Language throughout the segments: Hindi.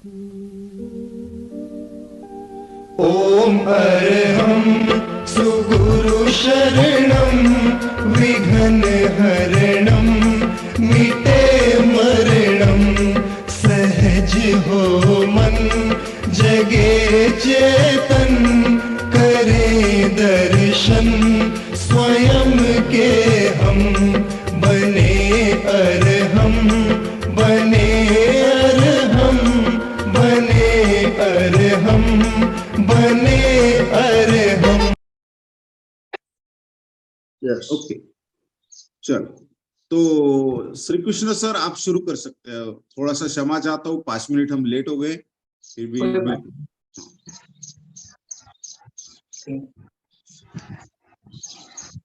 ओम अरहं सुगुरु शरणं विघ्न हरणं मिटे मरणं सहज हो मन जगे चेतन करे दर्शन स्वयं के हम बने अरहं बने अरहं बने अरहं बने अरहं। यस ओके चलो, तो श्री कृष्ण सर आप शुरू कर सकते हैं। थोड़ा सा क्षमा चाहता हूँ, 5 मिनट हम लेट हो गए, फिर भी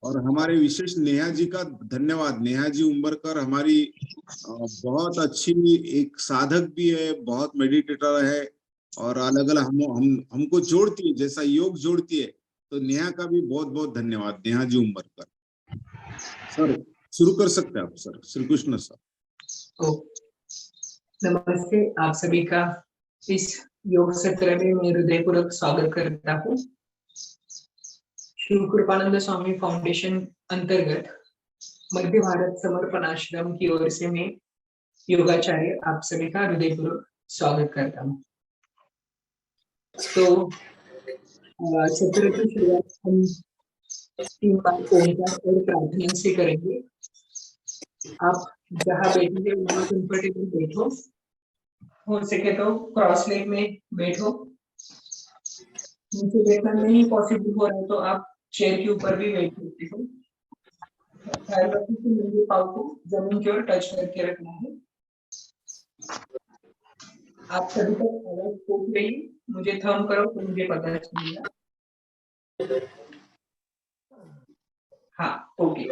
और हमारे विशेष नेहा जी का धन्यवाद। नेहा जी उम्बरकर हमारी बहुत अच्छी एक साधक भी है, बहुत मेडिटेटर है और अलग अलग हमको जोड़ती है, जैसा योग जोड़ती है। तो नेहा का भी बहुत बहुत धन्यवाद, नेहा जी उम्बरकर। सर शुरू कर सकते हैं आप सर, श्री कृष्ण सर। नमस्ते, आप सभी का इस योग सत्र में मैं हृदयपूर्वक स्वागत करता हूँ। शिव कृपानंद स्वामी फाउंडेशन अंतर्गत मध्य भारत समर्पण आश्रम की ओर से मैं योगाचार्य आप सभी का हृदयपूर्वक स्वागत करता हूँ। तो सत्र की शुरुआत हम 3 बार ओंकार और प्रार्थना से करेंगे। आप जहाँ बैठेंगे वहाँ कंफर्टेबल बैठो, हो सके तो क्रॉस लेग में बैठो। नीचे बैठना नहीं पॉसिबल हो रहा है तो आप चेयर के ऊपर भी बैठ सकते हो। ख्याल रखें कि नंगे पाँव को जमीन की ओर टच करके रखना है। आप सभी तक आवाज पहुंच रही है? मुझे थंब करो तो मुझे पता चलेगा। हाँ, ओके।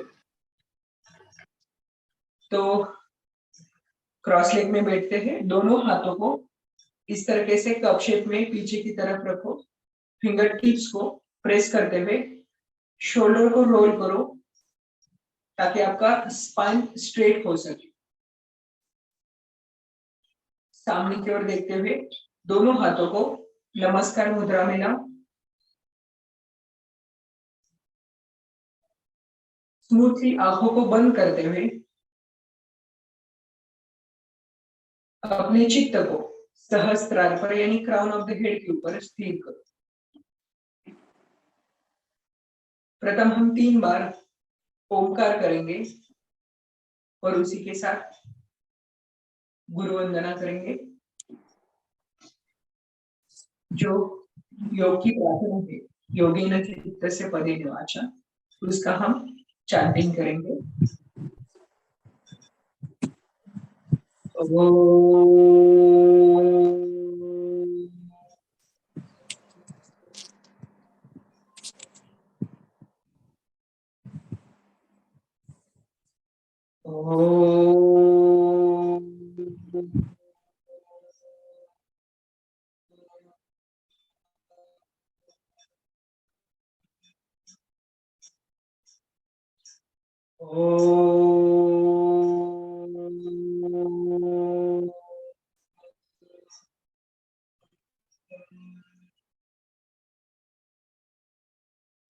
तो क्रॉस लेग में बैठते हैं। दोनों हाथों को इस तरीके से कप शेप में पीछे की तरफ रखो। फिंगर टिप्स को प्रेस करते हुए शोल्डर को रोल करो ताकि आपका स्पाइन स्ट्रेट हो सके। सामने की ओर देखते हुए दोनों हाथों को नमस्कार मुद्रा में लाओ। स्मूथली आंखों को बंद करते हुए अपने चित्त को सहस्त्रार पर यानी क्राउन ऑफ द हेड के ऊपर स्थिर करो। प्रथम हम 3 बार ओंकार करेंगे और उसी के साथ गुरु वंदना करेंगे। जो योग की प्रार्थना है, योगेन चित्तस्य पदेन वाचा, उसका हम चैंटिंग करेंगे।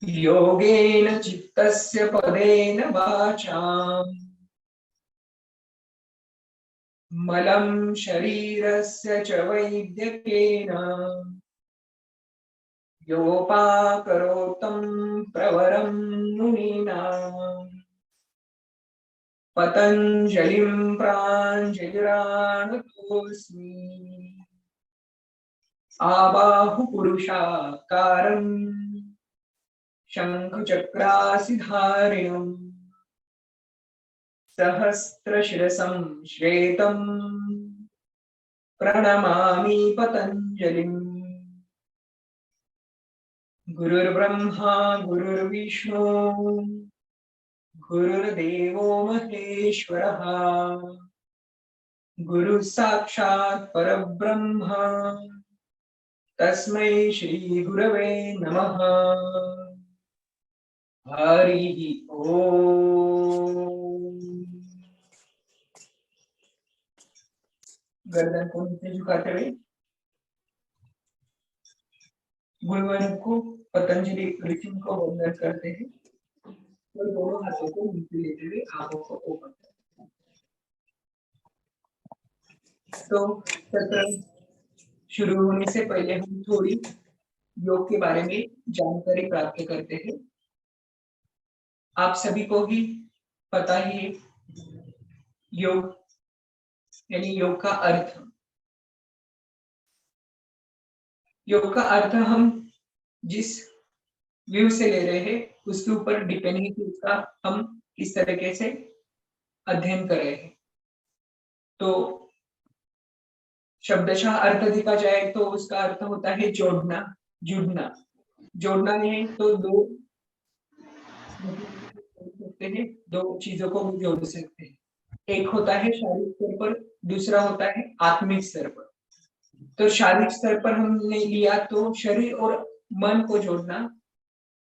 योगेन चित्तस्य पदेन वाचाम् मलं शरीरस्य च वैद्यकेन योपाकरोतं प्रवरं मुनीनाम् पतञ्जलिं प्राञ्जलिरानतोऽस्मि आबाहुपुरुषाकारं शङ्खचक्रासिधारिणम् सहस्रशिरसं श्वेतं प्रणमामि पतञ्जलिम्। गुरुर्ब्रह्मा गुरुर्विष्णु गुरुर्देवो महेश्वरः गुरुः साक्षात् परब्रह्म तस्मै श्री गुरवे नमः। हरि ओम। गर्दन को नीचे झुकाते हुए गुरुवार को पतंजलि ऋषि को वंदन करते हैं और दोनों हाथों को नीचे लेते हुए आंखों को ओपन करते हैं। तो सत्र शुरू होने से पहले हम थोड़ी योग के बारे में जानकारी प्राप्त करते हैं। आप सभी को ही पता ही है योग यानी योग का अर्थ। योग का अर्थ हम जिस व्यू से ले रहे हैं उसके ऊपर डिपेंड है कि उसका हम किस तरीके से अध्ययन कर रहे हैं। तो शब्दशः अर्थ देखा जाए तो उसका अर्थ होता है जोड़ना, जुड़ना। जोड़ना है तो दो सकते हैं, दो चीजों को भी जोड़ सकते हैं। एक होता है शारीरिक स्तर पर, दूसरा होता है आत्मिक स्तर पर। तो शारीरिक स्तर पर हमने लिया तो शरीर और मन को जोड़ना,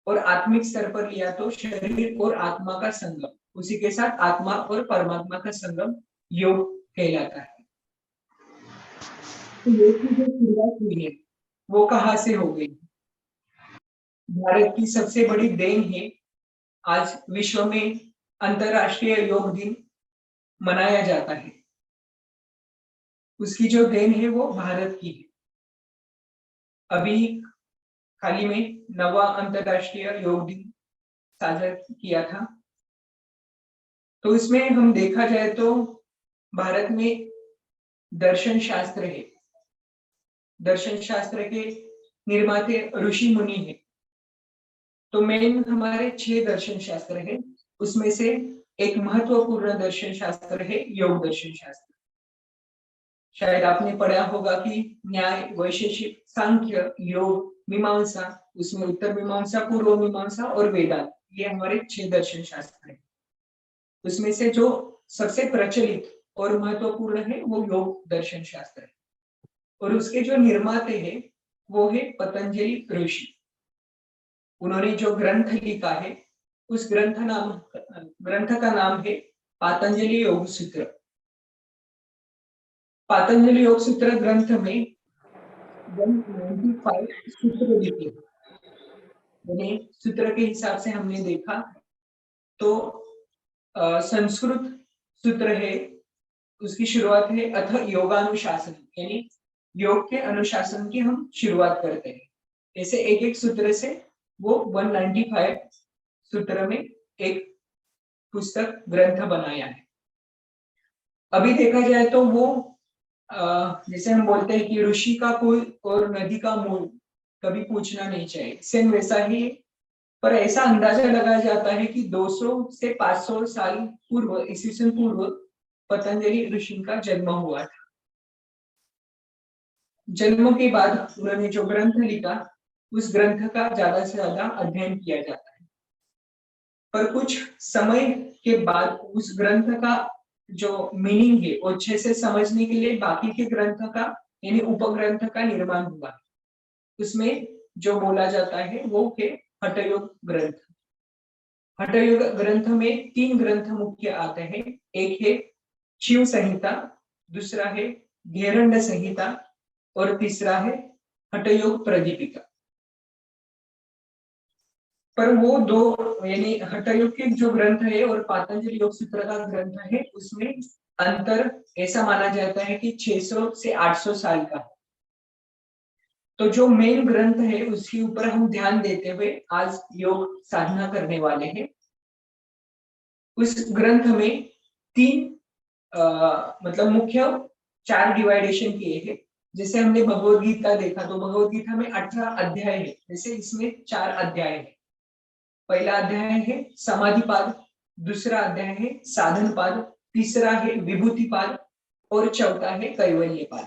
और आत्मिक स्तर पर लिया तो शरीर और आत्मा का संगम, उसी के साथ आत्मा और परमात्मा का संगम योग कहलाता है। तो योग की जो शुरुआत हुई है वो कहाँ से हो गई? भारत की सबसे बड़ी देन है आज विश्व में अंतरराष्ट्रीय योग दिन मनाया जाता है। उसकी जो देन है वो भारत की है। अभी हाल ही में 9वां अंतरराष्ट्रीय योग दिन साझा किया था। तो इसमें हम देखा जाए तो भारत में दर्शन शास्त्र है, दर्शन शास्त्र के निर्माते ऋषि मुनि है। तो मेन हमारे 6 दर्शन शास्त्र है, उसमें से एक महत्वपूर्ण दर्शन शास्त्र है योग दर्शन शास्त्र। शायद आपने पढ़ा होगा कि न्याय, वैशेषिक, सांख्य, योग, मीमांसा, उसमें उत्तर मीमांसा, पूर्व मीमांसा और वेदांत, ये हमारे 6 दर्शन शास्त्र है। उसमें से जो सबसे प्रचलित और महत्वपूर्ण है वो योग दर्शन शास्त्र है, और उसके जो निर्माते हैं वो है पतंजलि ऋषि। उन्होंने जो ग्रंथ लिखा है उस ग्रंथ का नाम है पातंजलि योग सूत्र। पातंजलि योग सूत्र ग्रंथ में 195 सूत्र लिखे, यानी सूत्र के हिसाब से हमने देखा तो संस्कृत सूत्र है, उसकी शुरुआत है अथ योगानुशासन, यानी योग के अनुशासन की हम शुरुआत करते हैं। ऐसे एक एक सूत्र से वो 195 सूत्र में एक पुस्तक ग्रंथ बनाया है। अभी देखा जाए तो वो जैसे हम बोलते हैं कि ऋषि का कुल और नदी का मूल कभी पूछना नहीं चाहिए, सेम वैसा ही। पर ऐसा अंदाजा लगाया जाता है कि 200 से 500 साल पूर्व, ईस्वी पूर्व पतंजलि ऋषि का जन्म हुआ था। जन्म के बाद उन्होंने जो ग्रंथ लिखा उस ग्रंथ का ज्यादा से ज्यादा अध्ययन किया जाता है। पर कुछ समय के बाद उस ग्रंथ का जो मीनिंग है वो अच्छे से समझने के लिए बाकी के ग्रंथ का यानी उपग्रंथ का निर्माण हुआ। उसमें जो बोला जाता है वो है हठयोग ग्रंथ। हठयोग ग्रंथ में 3 ग्रंथ मुख्य आते हैं, एक है शिव संहिता, दूसरा है घेरंड संहिता और तीसरा है हठयोग प्रदीपिका। पर वो दो यानी हठयोग के जो ग्रंथ है और पातंजलि योग सूत्र का ग्रंथ है उसमें अंतर ऐसा माना जाता है कि 600 से 800 साल का। तो जो मेन ग्रंथ है उसके ऊपर हम ध्यान देते हुए आज योग साधना करने वाले हैं। उस ग्रंथ में 3 मतलब मुख्य 4 डिवाइडेशन किए हैं। जैसे हमने भगवद गीता देखा तो भगवद गीता में 18 अध्याय है, जैसे इसमें 4 अध्याय है। पहला अध्याय है समाधिपाद, दूसरा अध्याय है साधनपाद, तीसरा है विभूतिपाद और चौथा है कैवल्यपाद।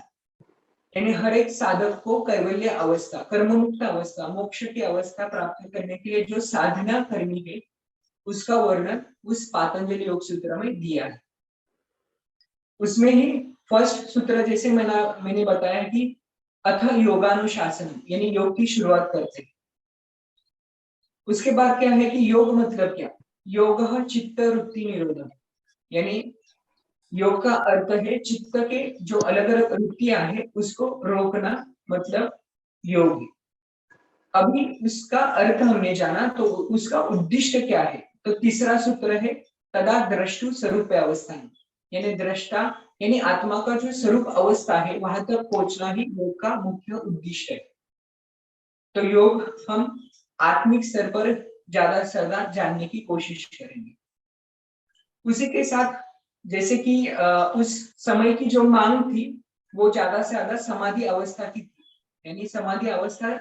यानी हर एक साधक को कैवल्य अवस्था, कर्ममुक्त अवस्था, मोक्ष की अवस्था प्राप्त करने के लिए जो साधना करनी है उसका वर्णन उस पातंजलि योग सूत्र में दिया है। उसमें ही फर्स्ट सूत्र जैसे मैंने बताया कि अथ योगानुशासन, यानी योग की शुरुआत करते हैं। उसके बाद क्या है कि योग मतलब क्या? योग चित्त वृत्ति निरोधन, यानी योग का अर्थ है चित्त के जो अलग अलग वृत्तियां हैं उसको रोकना, मतलब योग। अभी उसका अर्थ हमने जाना, तो उसका उद्दिष्ट क्या है। तो तीसरा सूत्र है तदा द्रष्टु स्वरूप अवस्था, यानी दृष्टा यानी आत्मा का जो स्वरूप अवस्था है वहां तक पहुंचना ही योग का मुख्य उद्देश्य है। तो योग हम आत्मिक स्तर पर ज्यादा से ज्यादा जानने की कोशिश करेंगे। उसी के साथ जैसे कि उस समय की जो मांग थी वो ज्यादा से ज्यादा समाधि अवस्था की थी, यानी समाधि अवस्था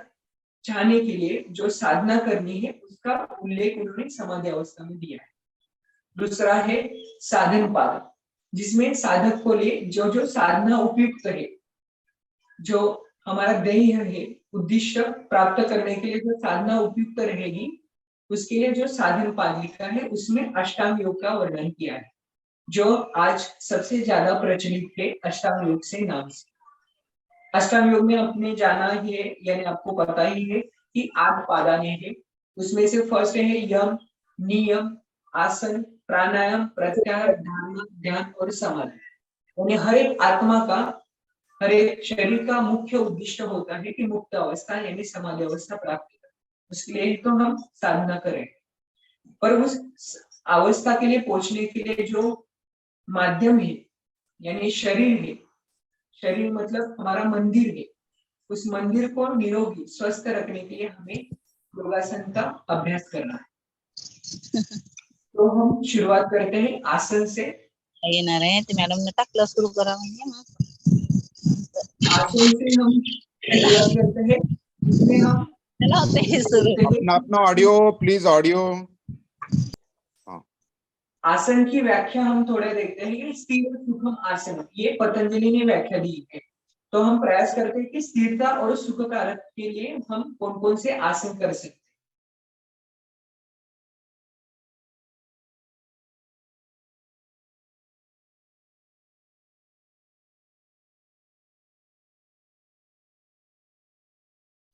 चाहने के लिए जो साधना करनी है उसका उल्लेख उन्होंने समाधि अवस्था में दिया है। दूसरा है साधन पाद, जिसमें साधक को लिए जो जो साधना उपयुक्त है, जो हमारा ध्येय है, उद्देश्य प्राप्त करने के लिए जो साधना उपयुक्त रहेगी उसके लिए जो साधन पाद लिखा है उसमें अष्टांग योग का वर्णन किया है, जो आज सबसे ज्यादा प्रचलित है अष्टांग योग से नाम से। अष्टांग योग में आपने जाना है यानी आपको पता ही है कि 8 पादाने हैं। उसमें से फर्स्ट है यम, नियम, आसन, प्राणायाम, प्रत्याहार, धारणा, ध्यान और समाधि। यानी हर एक आत्मा का, हर एक शरीर का मुख्य उद्देश्य होता है कि मुक्त अवस्था यानी समाधि अवस्था प्राप्त करें। उसके लिए तो हम साधना करें, पर उस अवस्था के लिए पहुंचने के लिए जो माध्यम है यानी शरीर है, शरीर मतलब हमारा मंदिर है, उस मंदिर को निरोगी स्वस्थ रखने के लिए हमें योगासन का अभ्यास करना है। तो हम शुरुआत करते हैं आसन से। येणार आहे ते मॅडम ने टाकलं सुरू करा म्हणजे मग आसन से हम शुरुआत करते हैं, इसमें हम त्याला होते हे सुरू अपना अपना ऑडियो प्लीज, ऑडियो। आसन की व्याख्या हम थोड़े देखते हैं कि स्थिर सुखम आसन, ये पतंजलि ने व्याख्या दी है। तो हम प्रयास करते हैं कि स्थिरता और सुख कारक के लिए हम कौन कौन से आसन कर सकते हैं।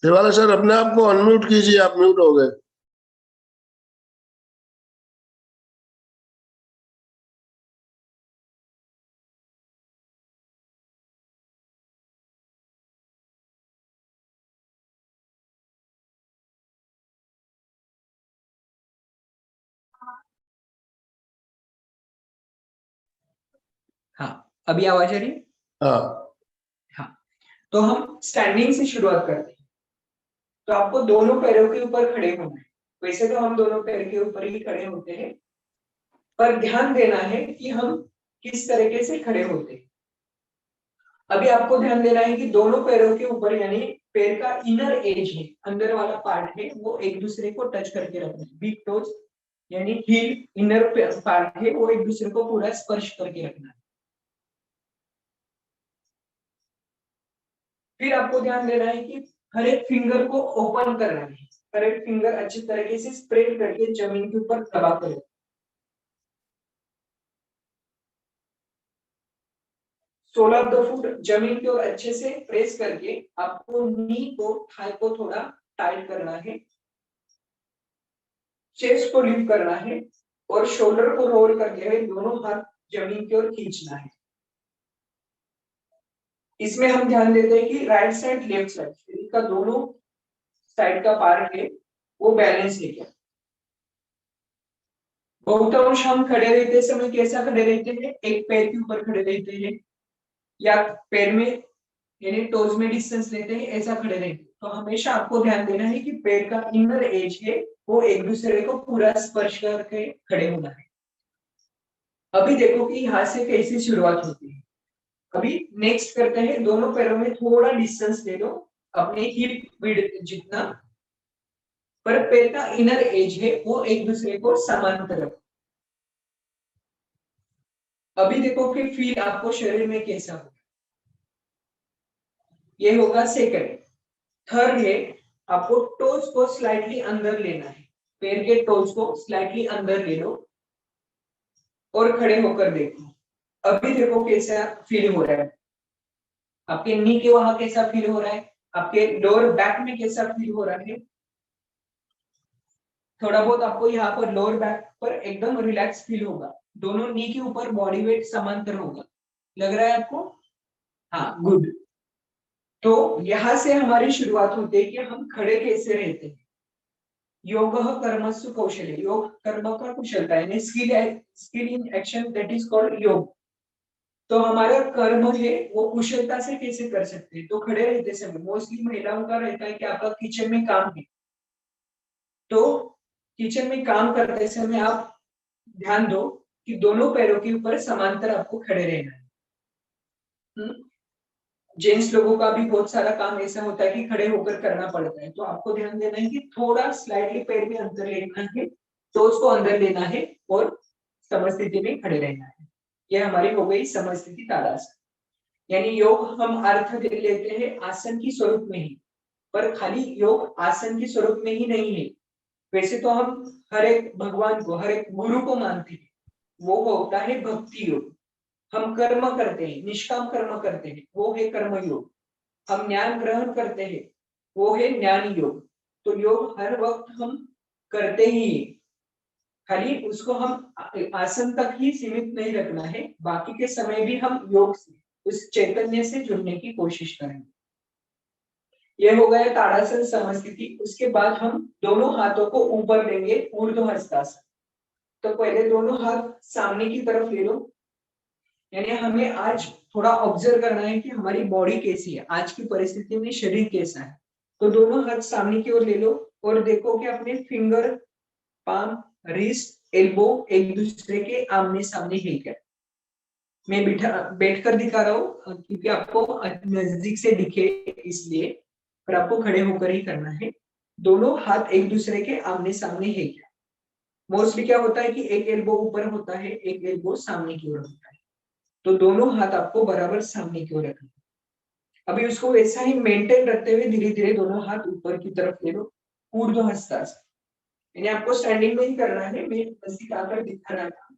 शिवाला सर अपने आप को अनम्यूट कीजिए, आप म्यूट हो गए। हाँ, अभी आवाज आ रही है? हाँ, तो हम स्टैंडिंग से शुरुआत करते हैं। तो आपको दोनों पैरों के ऊपर खड़े होना है। वैसे तो हम दोनों पैर के ऊपर ही खड़े होते हैं, पर ध्यान देना है कि हम किस तरीके से खड़े होते हैं। अभी आपको ध्यान देना है कि दोनों पैरों के ऊपर यानी पैर का इनर एज है, अंदर वाला पार्ट है, वो एक दूसरे को टच करके रखना है। बिग टोज यानी हील इनर पार्ट है, वो एक दूसरे को पूरा स्पर्श करके रखना है। फिर आपको ध्यान देना है कि हर एक फिंगर को ओपन करना है, हर एक फिंगर अच्छी तरीके से स्प्रेड करके जमीन के ऊपर दबा कर, सोलह ऑफ द फुट जमीन की ओर अच्छे से प्रेस करके आपको नी को, थाई को थोड़ा टाइट करना है, चेस्ट को लिफ्ट करना है और शोल्डर को रोल करके हुए दोनों हाथ जमीन की ओर खींचना है। इसमें हम ध्यान देते हैं कि राइट साइड लेफ्ट साइड शरीर का दोनों साइड का पार्ट है वो बैलेंस है क्या। बहुतांश हम खड़े रहते समय कैसा खड़े रहते हैं, एक पैर के ऊपर खड़े रहते हैं या पैर में यानी टोज में डिस्टेंस लेते हैं, ऐसा खड़े रहते हैं। तो हमेशा आपको ध्यान देना है कि पैर का इनर एज है वो एक दूसरे को पूरा स्पर्श करके खड़े होना है। अभी देखो कि यहाँ से कैसी शुरुआत होती है। अभी नेक्स्ट करते हैं, दोनों पैरों में थोड़ा डिस्टेंस ले लो, अपने हिप विड्थ जितना, पर पैर का इनर एज है वो एक दूसरे को समांतर रखो। अभी देखो कि फील आपको शरीर में कैसा होगा। ये होगा सेकंड। थर्ड है आपको टोज को स्लाइटली अंदर लेना है, पैर के टोज को स्लाइटली अंदर ले लो और खड़े होकर देखो। अभी देखो कैसा फील हो रहा है, आपके नी के वहां कैसा फील हो रहा है, आपके लोअर बैक में कैसा फील हो रहा है। थोड़ा बहुत आपको यहाँ पर लोअर बैक पर एकदम रिलैक्स फील होगा, दोनों नी के ऊपर बॉडी वेट समांतर होगा, लग रहा है आपको? हाँ, गुड। तो यहाँ से हमारी शुरुआत होती है कि हम खड़े कैसे रहते हैं। योग कर्मसु कौशल्य, योग कर्म का कुशलता यानी skill in action, that is called योग। तो हमारा कर्म है वो कुशलता से कैसे कर सकते हैं। तो खड़े रहते समय मोस्टली महिलाओं का रहता है कि आपका किचन में काम है, तो किचन में काम करते समय आप ध्यान दो कि दोनों पैरों के ऊपर समांतर आपको खड़े रहना है। जेंट्स लोगों का भी बहुत सारा काम ऐसा होता है कि खड़े होकर करना पड़ता है, तो आपको ध्यान देना है कि थोड़ा स्लाइटली पैर में अंदर लेना है, तो उसको अंदर लेना है और समस्थिति में खड़े रहना है। यह हमारी हो गई समस्थिति ताड़ासन। यानी योग हम अर्थ लेते हैं आसन की स्वरूप में ही, पर खाली योग आसन की स्वरूप में ही नहीं है। वैसे तो हम हर एक भगवान को, हर एक गुरु को मानते हैं, वो होता है भक्ति योग। हम कर्म करते हैं, निष्काम कर्म करते हैं, वो है कर्म योग। हम ज्ञान ग्रहण करते हैं, वो है ज्ञान योग। तो योग हर वक्त हम करते ही, खाली उसको हम आसन तक ही सीमित नहीं रखना है, बाकी के समय भी हम योग से, उस चैतन्य से जुड़ने की कोशिश करेंगे। यह हो गया ताड़ासन समस्थिति। उसके बाद हम दोनों हाथों को ऊपर लेंगे, ऊर्ध्व हस्तासन। तो पहले दोनों हाथ सामने की तरफ ले लो, यानी हमें आज थोड़ा ऑब्जर्व करना है कि हमारी बॉडी कैसी है, आज की परिस्थिति में शरीर कैसा है। तो दोनों हाथ सामने की ओर ले लो और देखो कि अपने फिंगर, पाम, रिस्ट, एल्बो एक दूसरे के आमने सामने है क्या। मैं बैठकर दिखा रहा हूँ क्योंकि आपको नजदीक से दिखे इसलिए, पर आपको खड़े होकर ही करना है। दोनों हाथ एक दूसरे के आमने सामने है क्या। मोस्टली क्या होता है कि एक एल्बो ऊपर होता है, एक एल्बो सामने की ओर होता है, तो दोनों हाथ आपको बराबर सामने की ओर रखना है। अभी उसको वैसा ही मेंटेन रखते हुए धीरे धीरे दोनों हाथ ऊपर की तरफ ले लो, ऊर्ध्व हस्तासन। यानी आपको स्टैंडिंग में ही करना है, मैं बस दिखाकर दिखा रहा था।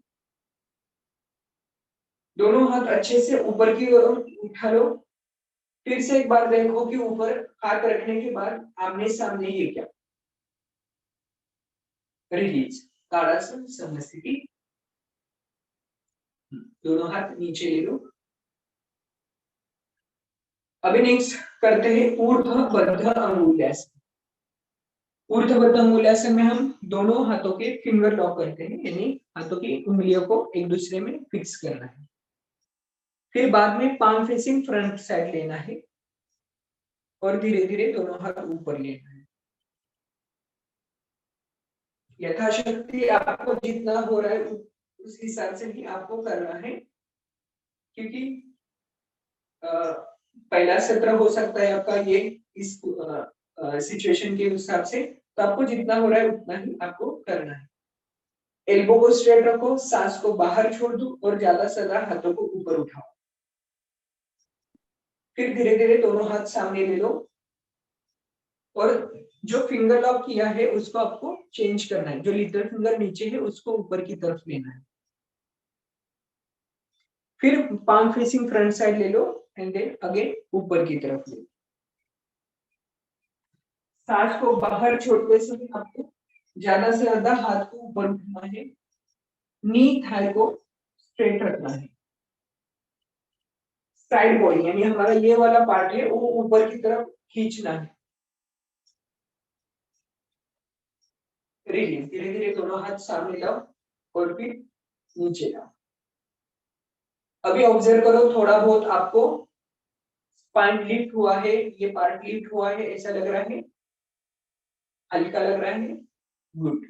दोनों हाथ अच्छे से ऊपर की ओर उठा लो। फिर से एक बार देखो कि ऊपर हाथ रखने के बाद आमने सामने ही है क्या। रिलीज, ताड़ासन समस्थिति। दोनों हाथ नीचे ले लो। अभी नेक्स्ट करते हैं ऊर्ध्वबद्ध अंगुल्यासन। ऊर्ध्वबद्ध अंगुल्यासन में हम दोनों हाथों के फिंगर लॉक करते हैं, यानी हाथों की उंगलियों को एक दूसरे में फिक्स करना है। फिर बाद में पाम फेसिंग फ्रंट साइड लेना है और धीरे धीरे दोनों हाथ ऊपर लेना है। यथाशक्ति आपको जितना हो रहा है उस हिसाब से ही आपको करना है, क्योंकि पहला सत्र हो सकता है आपका ये इस सिचुएशन के हिसाब से, तो आपको जितना हो रहा है उतना ही आपको करना है। एल्बो को स्ट्रेट रखो, सांस को बाहर छोड़ दो और ज्यादा से ज्यादा हाथों को ऊपर उठाओ। फिर धीरे धीरे दोनों हाथ सामने ले लो और जो फिंगर लॉक किया है उसको आपको चेंज करना है। जो लिटिल फिंगर नीचे है उसको ऊपर की तरफ लेना है। फिर पाम फेसिंग फ्रंट साइड ले लो एंड देन अगेन ऊपर की तरफ ले लो। सांस को बाहर छोड़ते समय आपको ज्यादा से ज्यादा हाथ को ऊपर उठाना है, नी थाई को स्ट्रेट रखना है। साइड बॉडी यानी हमारा ये वाला पार्ट है वो ऊपर की तरफ खींचना है। रिलीज, धीरे धीरे दोनों हाथ सामने लाओ और फिर नीचे लाओ। अभी ऑब्जर्व करो थोड़ा बहुत आपको स्पाइन लिफ्ट हुआ है, ये पार्ट लिफ्ट हुआ है, ऐसा लग रहा है, हल्का लग रहा है। गुड।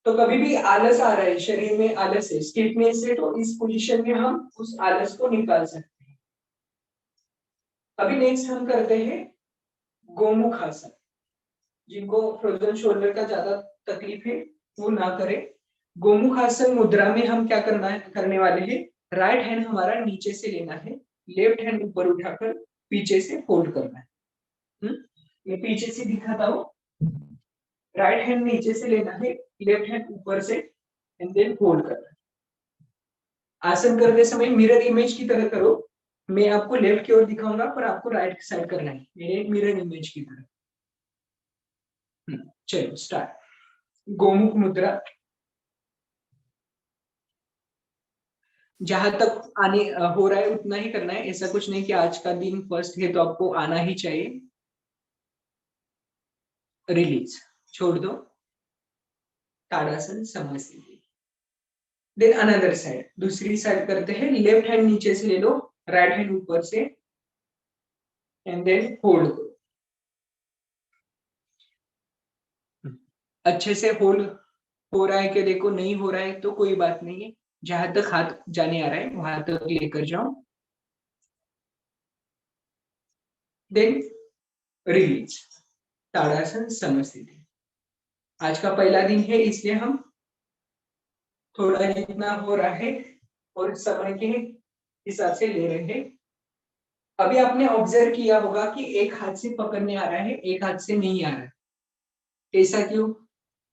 तो कभी भी आलस आ रहा है, शरीर में आलस है, स्टिफनेस है, तो इस पोजीशन में हम उस आलस को निकाल सकते हैं। अभी नेक्स्ट हम करते हैं गोमुख आसन। जिनको फ्रोजन शोल्डर का ज्यादा तकलीफ है वो ना करें। गोमुख आसन मुद्रा में हम क्या करने वाले हैं, राइट हैंड हमारा नीचे से लेना है, लेफ्ट हैंड ऊपर उठाकर पीछे से फोल्ड करना है। मैं पीछे से दिखाता हूँ। राइट हैंड नीचे से लेना है, लेफ्ट हैंड ऊपर से एंड देन फोल्ड करना है। आसन करते समय मिरर इमेज की तरह करो। मैं आपको लेफ्ट की ओर दिखाऊंगा पर आपको राइट साइड करना है, मेरे मिरर इमेज की तरह। चलो स्टार्ट। गोमुख मुद्रा। जहां तक आने हो रहा है उतना ही करना है, ऐसा कुछ नहीं कि आज का दिन फर्स्ट है तो आपको आना ही चाहिए। रिलीज, छोड़ दो, ताड़ासन समस्थिति। देन अनदर साइड, दूसरी साइड करते हैं। लेफ्ट हैंड नीचे से ले लो, राइट हैंड ऊपर से, एंड देन होल्ड करो। अच्छे से होल्ड हो रहा है कि देखो, नहीं हो रहा है तो कोई बात नहीं है, जहां तक हाथ जाने आ रहा है वहां तक लेकर जाओ। देन रिलीज, ताड़ासन समस्थिति। आज का पहला दिन है इसलिए हम थोड़ा जितना हो रहा है और समय के हिसाब से ले रहे हैं। अभी आपने ऑब्जर्व किया होगा कि एक हाथ से पकड़ने आ रहा है, एक हाथ से नहीं आ रहा है। ऐसा क्यों?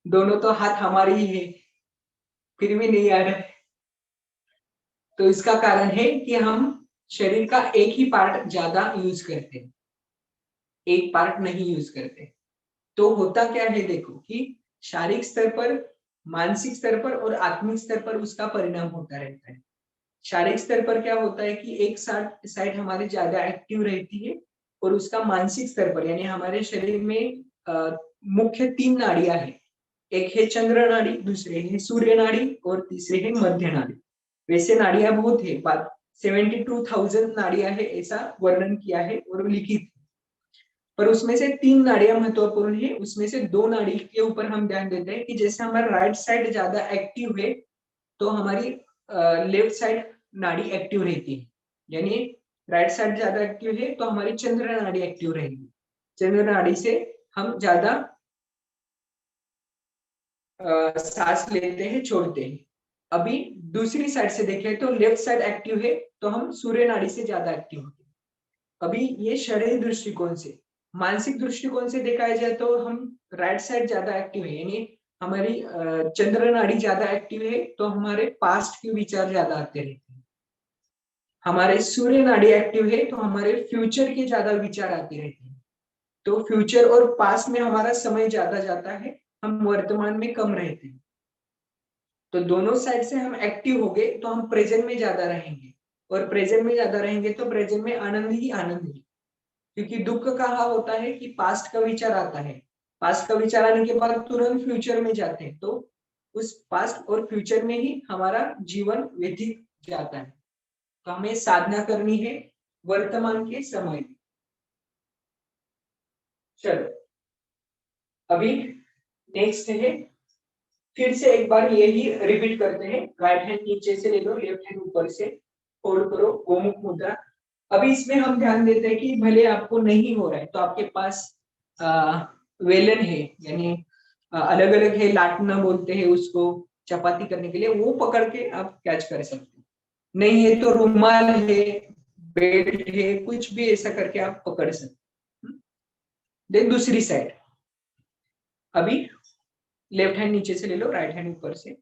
दोनों तो हाथ हमारे ही है, फिर भी नहीं आ रहा है। तो इसका कारण है कि हम शरीर का एक ही पार्ट ज्यादा यूज करते हैं, एक पार्ट नहीं यूज करते। तो होता क्या है देखो, कि शारीरिक स्तर पर, मानसिक स्तर पर और आत्मिक स्तर पर उसका परिणाम होता रहता है। शारीरिक स्तर पर क्या होता है कि एक साइड हमारी ज्यादा एक्टिव रहती है, और उसका मानसिक स्तर पर, यानी हमारे शरीर में मुख्य 3 नाड़ियां हैं। एक है चंद्र नाड़ी, दूसरे है सूर्य नाड़ी और तीसरे है मध्य नाड़ी। वैसे नाड़ियां बहुत है, 72,000 नाड़ियां है, ऐसा वर्णन किया है और लिखित। पर उसमें से 3 नाड़ियां महत्वपूर्ण है। उसमें से 2 नाड़ी के ऊपर हम ध्यान देते हैं कि जैसे हमारा राइट साइड ज्यादा एक्टिव है तो हमारी लेफ्ट साइड नाड़ी एक्टिव रहती है। यानी राइट साइड ज्यादा एक्टिव है तो हमारी चंद्र नाड़ी एक्टिव रहेगी। चंद्र नाड़ी से हम ज्यादा सांस लेते हैं, छोड़ते हैं। अभी दूसरी साइड से देखें तो लेफ्ट साइड एक्टिव है तो हम सूर्य नाड़ी से ज्यादा एक्टिव होते हैं। अभी ये शारीरिक दृष्टिकोण से। मानसिक दृष्टिकोण से देखा जाए तो हम राइट साइड ज्यादा एक्टिव है, यानी हमारी चंद्र नाड़ी ज्यादा एक्टिव है तो हमारे पास्ट के विचार ज्यादा आते रहते हैं। हमारे सूर्य नाड़ी एक्टिव है तो हमारे फ्यूचर के ज्यादा विचार आते रहते हैं। तो फ्यूचर और पास्ट में हमारा समय ज्यादा जाता है, हम वर्तमान में कम रहते हैं। तो दोनों साइड से हम एक्टिव हो गए तो हम प्रेजेंट में ज्यादा रहेंगे, और प्रेजेंट में ज्यादा रहेंगे तो प्रेजेंट में आनंद ही आनंद है। क्योंकि दुख कहा होता है कि पास्ट का विचार आता है, पास्ट का विचार आने के बाद तुरंत फ्यूचर में जाते हैं, तो उस पास्ट और फ्यूचर में ही हमारा जीवन व्यतीत जाता है। तो हमें साधना करनी है वर्तमान के समय में। चलो अभी नेक्स्ट है, फिर से एक बार यही रिपीट करते हैं। राइट हैंड नीचे से ले लो, लेफ्ट हैंड ऊपर से होल्ड करो, गोमुख मुद्रा। अभी इसमें हम ध्यान देते हैं कि भले आपको नहीं हो रहा है तो आपके पास वेलन है, यानी अलग अलग है, लाटना बोलते हैं उसको, चपाती करने के लिए, वो पकड़ के आप कैच कर सकते हैं। नहीं है तो रुमाल है, बेल्ट है, कुछ भी ऐसा करके आप पकड़ सकते हैं। देन दूसरी साइड, अभी लेफ्ट हैंड नीचे से ले लो, राइट हैंड ऊपर से।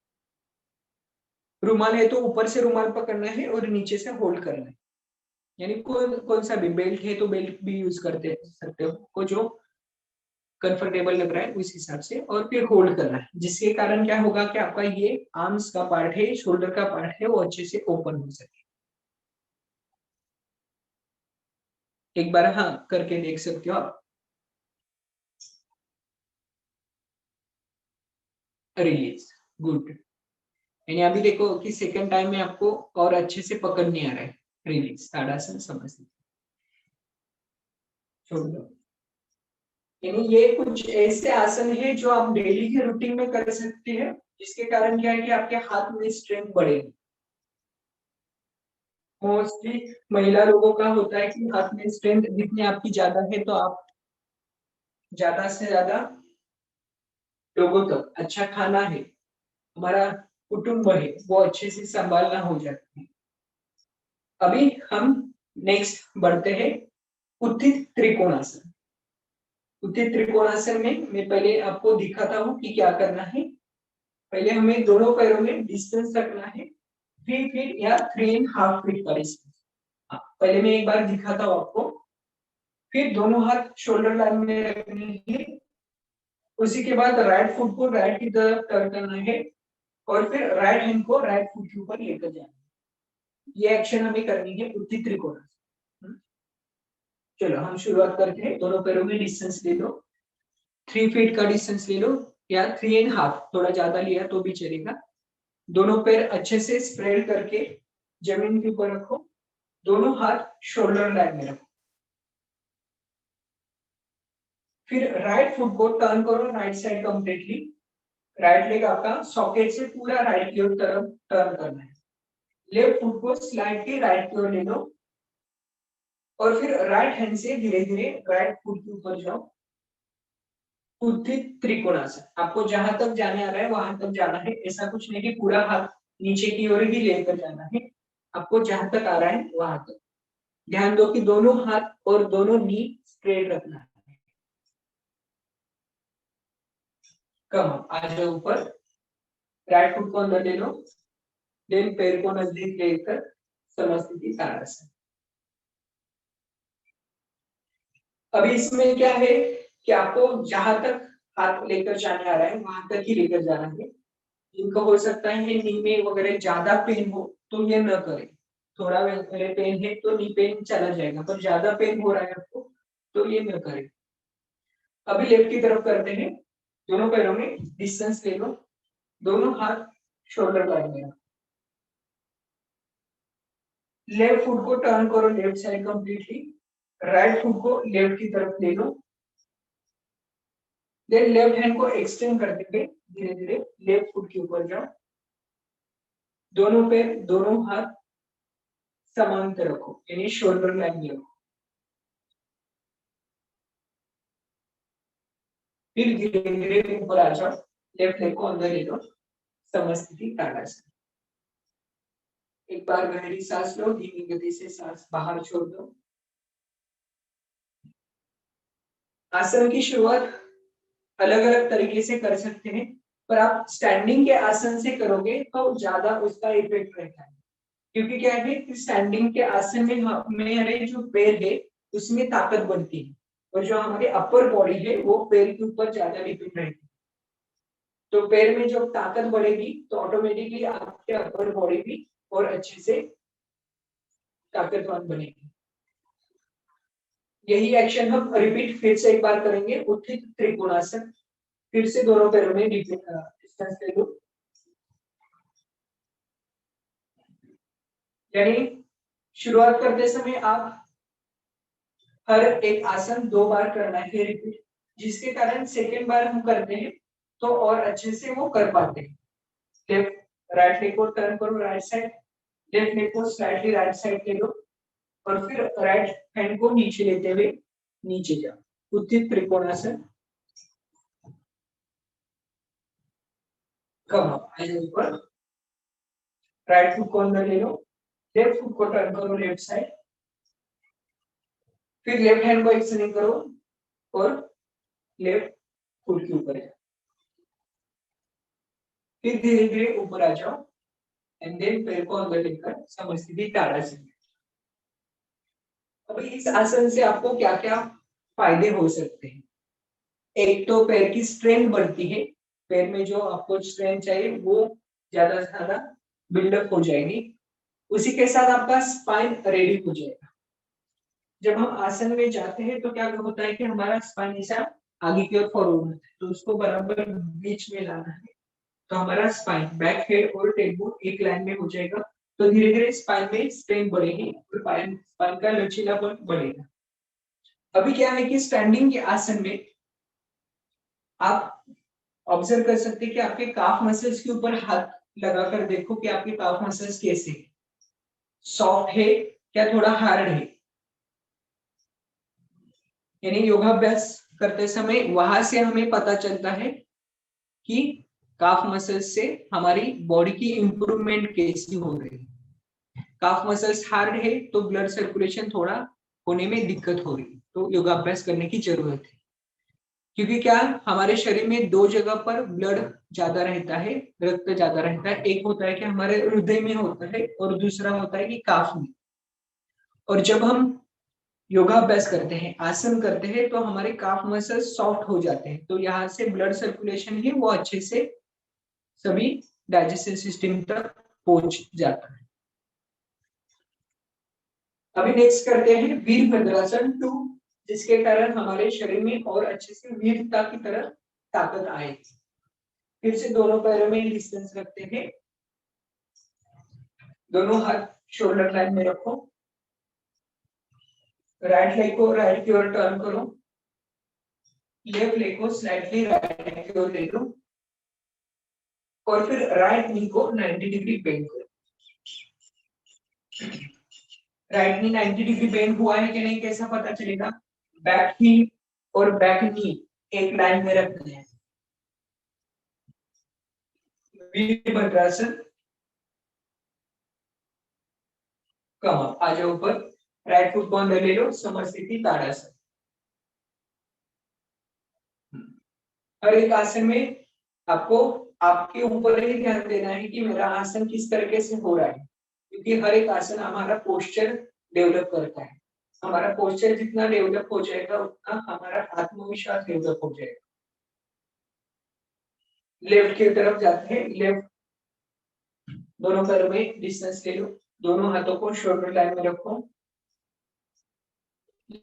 रुमाल है तो ऊपर से रुमाल पकड़ना है और नीचे से होल्ड करना है। यानी कौन सा भी, बेल्ट है तो बेल्ट भी यूज करते सकते हो, को जो कंफर्टेबल लग रहा है उस हिसाब से, और फिर होल्ड करना है, जिसके कारण क्या होगा कि आपका ये आर्म्स का पार्ट है, शोल्डर का पार्ट है, वो अच्छे से ओपन हो सके। एक बार हाँ करके देख सकते हो आप। Release, good. यानी अभी देखो कि सेकंड टाइम में आपको और अच्छे से पकड़ नहीं आ रहा है। रिलीज, ताड़ासन समस्थिति, छोड़ दो। यानी ये कुछ ऐसे आसन है जो आप डेली के रूटीन में कर सकते हैं, जिसके कारण क्या है कि आपके हाथ में स्ट्रेंथ बढ़ेगी। मोस्टली महिला लोगों का होता है कि हाथ में स्ट्रेंथ जितनी आपकी ज्यादा है तो आप ज्यादा से ज्यादा लोगों तक अच्छा खाना है, हमारा कुटुंब है, वो अच्छे से संभालना हो जाता है। अभी हम नेक्स्ट बढ़ते हैं, उत्थित त्रिकोणासन। उत्थित त्रिकोणासन में मैं पहले आपको दिखाता हूँ कि क्या करना है। पहले हमें दोनों पैरों में डिस्टेंस रखना है, 3 फीट या 3.5 फीट का डिस्टेंस। पहले मैं एक बार दिखाता हूँ आपको। फिर दोनों हाथ शोल्डर लाइन में रखने हैं। उसी के बाद राइट फुट को राइट की तरफ टर्न करना है, और फिर राइट हैंड को राइट फुट के ऊपर लेकर जाना है। ये एक्शन हमें करनी है उत्थित त्रिकोणासन। चलो हम शुरुआत करते हैं। दोनों पैरों में डिस्टेंस ले लो, 3 फीट का डिस्टेंस ले लो या 3.5, थोड़ा ज्यादा लिया तो भी चलेगा। दोनों पैर अच्छे से स्प्रेड करके जमीन के ऊपर रखो, दोनों हाथ शोल्डर लाइन में रखो। फिर राइट फुट को टर्न करो right side completely. Right leg आपका सॉकेट से पूरा राइट की तरफ टर्न करना है। लेफ्ट फुट को स्लाइडली राइट की ओर ले लो और फिर राइट हैंड से धीरे धीरे राइट फुट के ऊपर जाओ। उत्थित त्रिकोणासन, आपको जहां तक जाने आ रहा है वहां तक जाना है। ऐसा कुछ नहीं कि पूरा हाथ नीचे की ओर ही लेकर जाना है, आपको जहां तक आ रहा है वहां तक। ध्यान दो कि दोनों हाथ और दोनों नी स्ट्रेट रखना है। कम आ जाओ ऊपर, राइट फुट को अंदर ले लो, देन पैर को नजदीक लेकर समस्थिति ताड़ासन। अभी इसमें क्या है कि आपको जहां तक हाथ लेकर जाने आ रहा है वहां तक ही लेकर जाना है। जिनको हो सकता है नी में वगैरह ज्यादा पेन हो तो ये न करें। थोड़ा पेन है तो नी पेन चला जाएगा, पर ज्यादा पेन हो रहा है आपको तो ये न करें। अभी लेफ्ट की तरफ करते हैं। दोनों पैरों में डिस्टेंस ले लो, दोनों हाथ शोल्डर लाइन में। लेफ्ट फुट को टर्न करो left side completely. Right foot को लेफ्ट की तरफ ले लो, देन लेफ्ट हैंड को एक्सटेंड करते हुए धीरे धीरे लेफ्ट फुट के ऊपर जाओ। दोनों पैर दोनों हाथ समांतर रखो, यानी शोल्डर लाइन में रखो। फिर धीरे धीरे ऊपर आ जाओ, लेफ्ट लेग को अंदर ले लो, समस्थिति ताड़ासन। एक बार गहरी सांस लो, धीमी गति से सांस बाहर छोड़ दो। आसन की शुरुआत अलग अलग तरीके से कर सकते हैं, पर आप स्टैंडिंग के आसन से करोगे तो ज्यादा उसका इफेक्ट रहता है। क्योंकि क्या है कि स्टैंडिंग के आसन में हमारे जो पैर है उसमें ताकत बनती है, और जो हमारी अपर बॉडी है वो पैर के ऊपर ज्यादा डिपेंड रहती है। तो पैर में जब ताकत बढ़ेगी तो ऑटोमेटिकली आपके अपर बॉडी भी और अच्छे से ताकतवान बनेगी। यही एक्शन हम रिपीट फिर से एक बार करेंगे। उत्थित त्रिकोणासन, फिर से दोनों पैरों में डिस्टेंस ले लो, यानी शुरुआत करते समय आप हर एक आसन 2 बार करना है रिपीट, जिसके कारण सेकेंड बार हम करते हैं तो और अच्छे से वो कर पाते हैं। लेफ्ट राइट लेग को टर्न करो राइट साइड, लेफ्ट लेग को स्लाइटली राइट साइड ले लो और फिर राइट हैंड को नीचे लेते हुए नीचे जाओ। उत्थित त्रिकोणासन। कम अप ऊपर, राइट फुट को अंदर ले लो, लेफ्ट फुट को टर्न करो लेफ्ट साइड, फिर लेफ्ट हैंड को एक्सटेंड करो और लेफ्ट फुट के ऊपर जाओ। फिर धीरे धीरे ऊपर आ जाओ एंड देन पैर को अंदर लेकर समस्थिति ताड़ासन। अभी इस आसन से आपको क्या क्या फायदे हो सकते हैं। एक तो पैर की स्ट्रेंथ बढ़ती है, पैर में जो आपको स्ट्रेंथ चाहिए वो ज्यादा से ज्यादा बिल्डअप हो जाएगी। उसी के साथ आपका स्पाइन रेडी हो जाएगा। जब हम आसन में जाते हैं तो क्या होता है कि हमारा स्पाइन ऐसा आगे की ओर फॉरवर्ड होता है, तो उसको बराबर बीच में लाना है। तो हमारा स्पाइन, बैक हेड और टेलबोन एक लाइन में हो जाएगा, तो धीरे धीरे स्पाइन में स्ट्रेंथ बढ़ेगी और स्पाइन का लचीलापन बढ़ेगा। अभी क्या है कि स्टैंडिंग के आसन में आप ऑब्जर्व कर सकते हैं कि आपके काफ मसल्स के ऊपर हाथ लगाकर देखो कि आपके काफ मसल्स कैसे हैं, सॉफ्ट है क्या थोड़ा हार्ड है। यानी योगाभ्यास करते समय वहां से हमें पता चलता है कि काफ मसल्स से हमारी बॉडी की इंप्रूवमेंट कैसी हो रही है। काफ मसल्स हार्ड है तो ब्लड सर्कुलेशन थोड़ा होने में दिक्कत हो रही है, तो योगाभ्यास करने की जरूरत है। क्योंकि क्या हमारे शरीर में 2 जगह पर ब्लड ज्यादा रहता है, रक्त ज्यादा रहता है। एक होता है कि हमारे हृदय में होता है और दूसरा होता है कि काफ में। और जब हम योगाभ्यास करते हैं, आसन करते हैं, तो हमारे काफ मसल्स सॉफ्ट हो जाते हैं, तो यहाँ से ब्लड सर्कुलेशन है वो अच्छे से सभी डाइजेस्टिव सिस्टम तक पहुंच जाता है। अभी नेक्स्ट करते हैं वीरभद्रासन 2, जिसके कारण हमारे शरीर में और अच्छे से वीरता की तरह ताकत आएगी। फिर से दोनों पैरों में डिस्टेंस रखते हैं, दोनों हाथ शोल्डर लाइन में रखो, राइट लेग को राइट की ओर टर्न करो, लेफ्ट लेग को स्लाइटली राइट की ओर ले लो और फिर राइट नी को 90 डिग्री बेंड करो। राइट नी 90 डिग्री बेंड हुआ है कि नहीं कैसा पता चलेगा? बैक हील और बैक नी एक लाइन में रखना है। वीरभद्रासन, कम अप, आ जाओ ऊपर, राइट फुट को अंदर ले लो, समस्थिति ताड़ासन। हर एक आसन में आपको आपके ऊपर ही ध्यान देना है कि मेरा आसन किस तरीके से हो रहा है, क्योंकि हर एक आसन हमारा पोस्चर डेवलप करता है। हमारा पोस्चर जितना डेवलप हो जाएगा उतना हमारा आत्मविश्वास डेवलप हो जाएगा। लेफ्ट की तरफ जाते हैं, लेफ्ट दोनों पैरों में डिस्टेंस ले लो, दोनों हाथों को शोल्डर लाइन में रखो,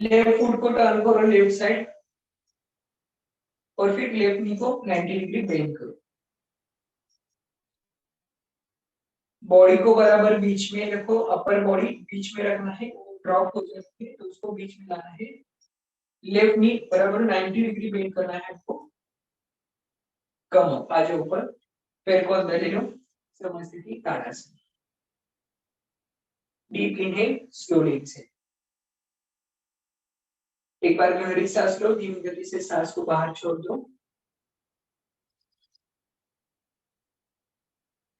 लेफ्ट फुट को टर्न करो लेफ्ट साइड और फिर लेफ्ट नी को 90 डिग्री बेंड करो। बॉडी को बराबर बीच में रखो, अपर बॉडी बीच में रखना है, ड्रॉप हो जाती है तो उसको बीच में लाना है। लेफ्ट नी बराबर 90 डिग्री बेंड करना है आपको। कम अप, आ जाओ ऊपर, पैर को अंदर ले लो, समस्थिति tadasana. Deep inhale, slowly exhale. एक बार गहरी सांस लो, धीमी गति से सांस को बाहर छोड़ दो।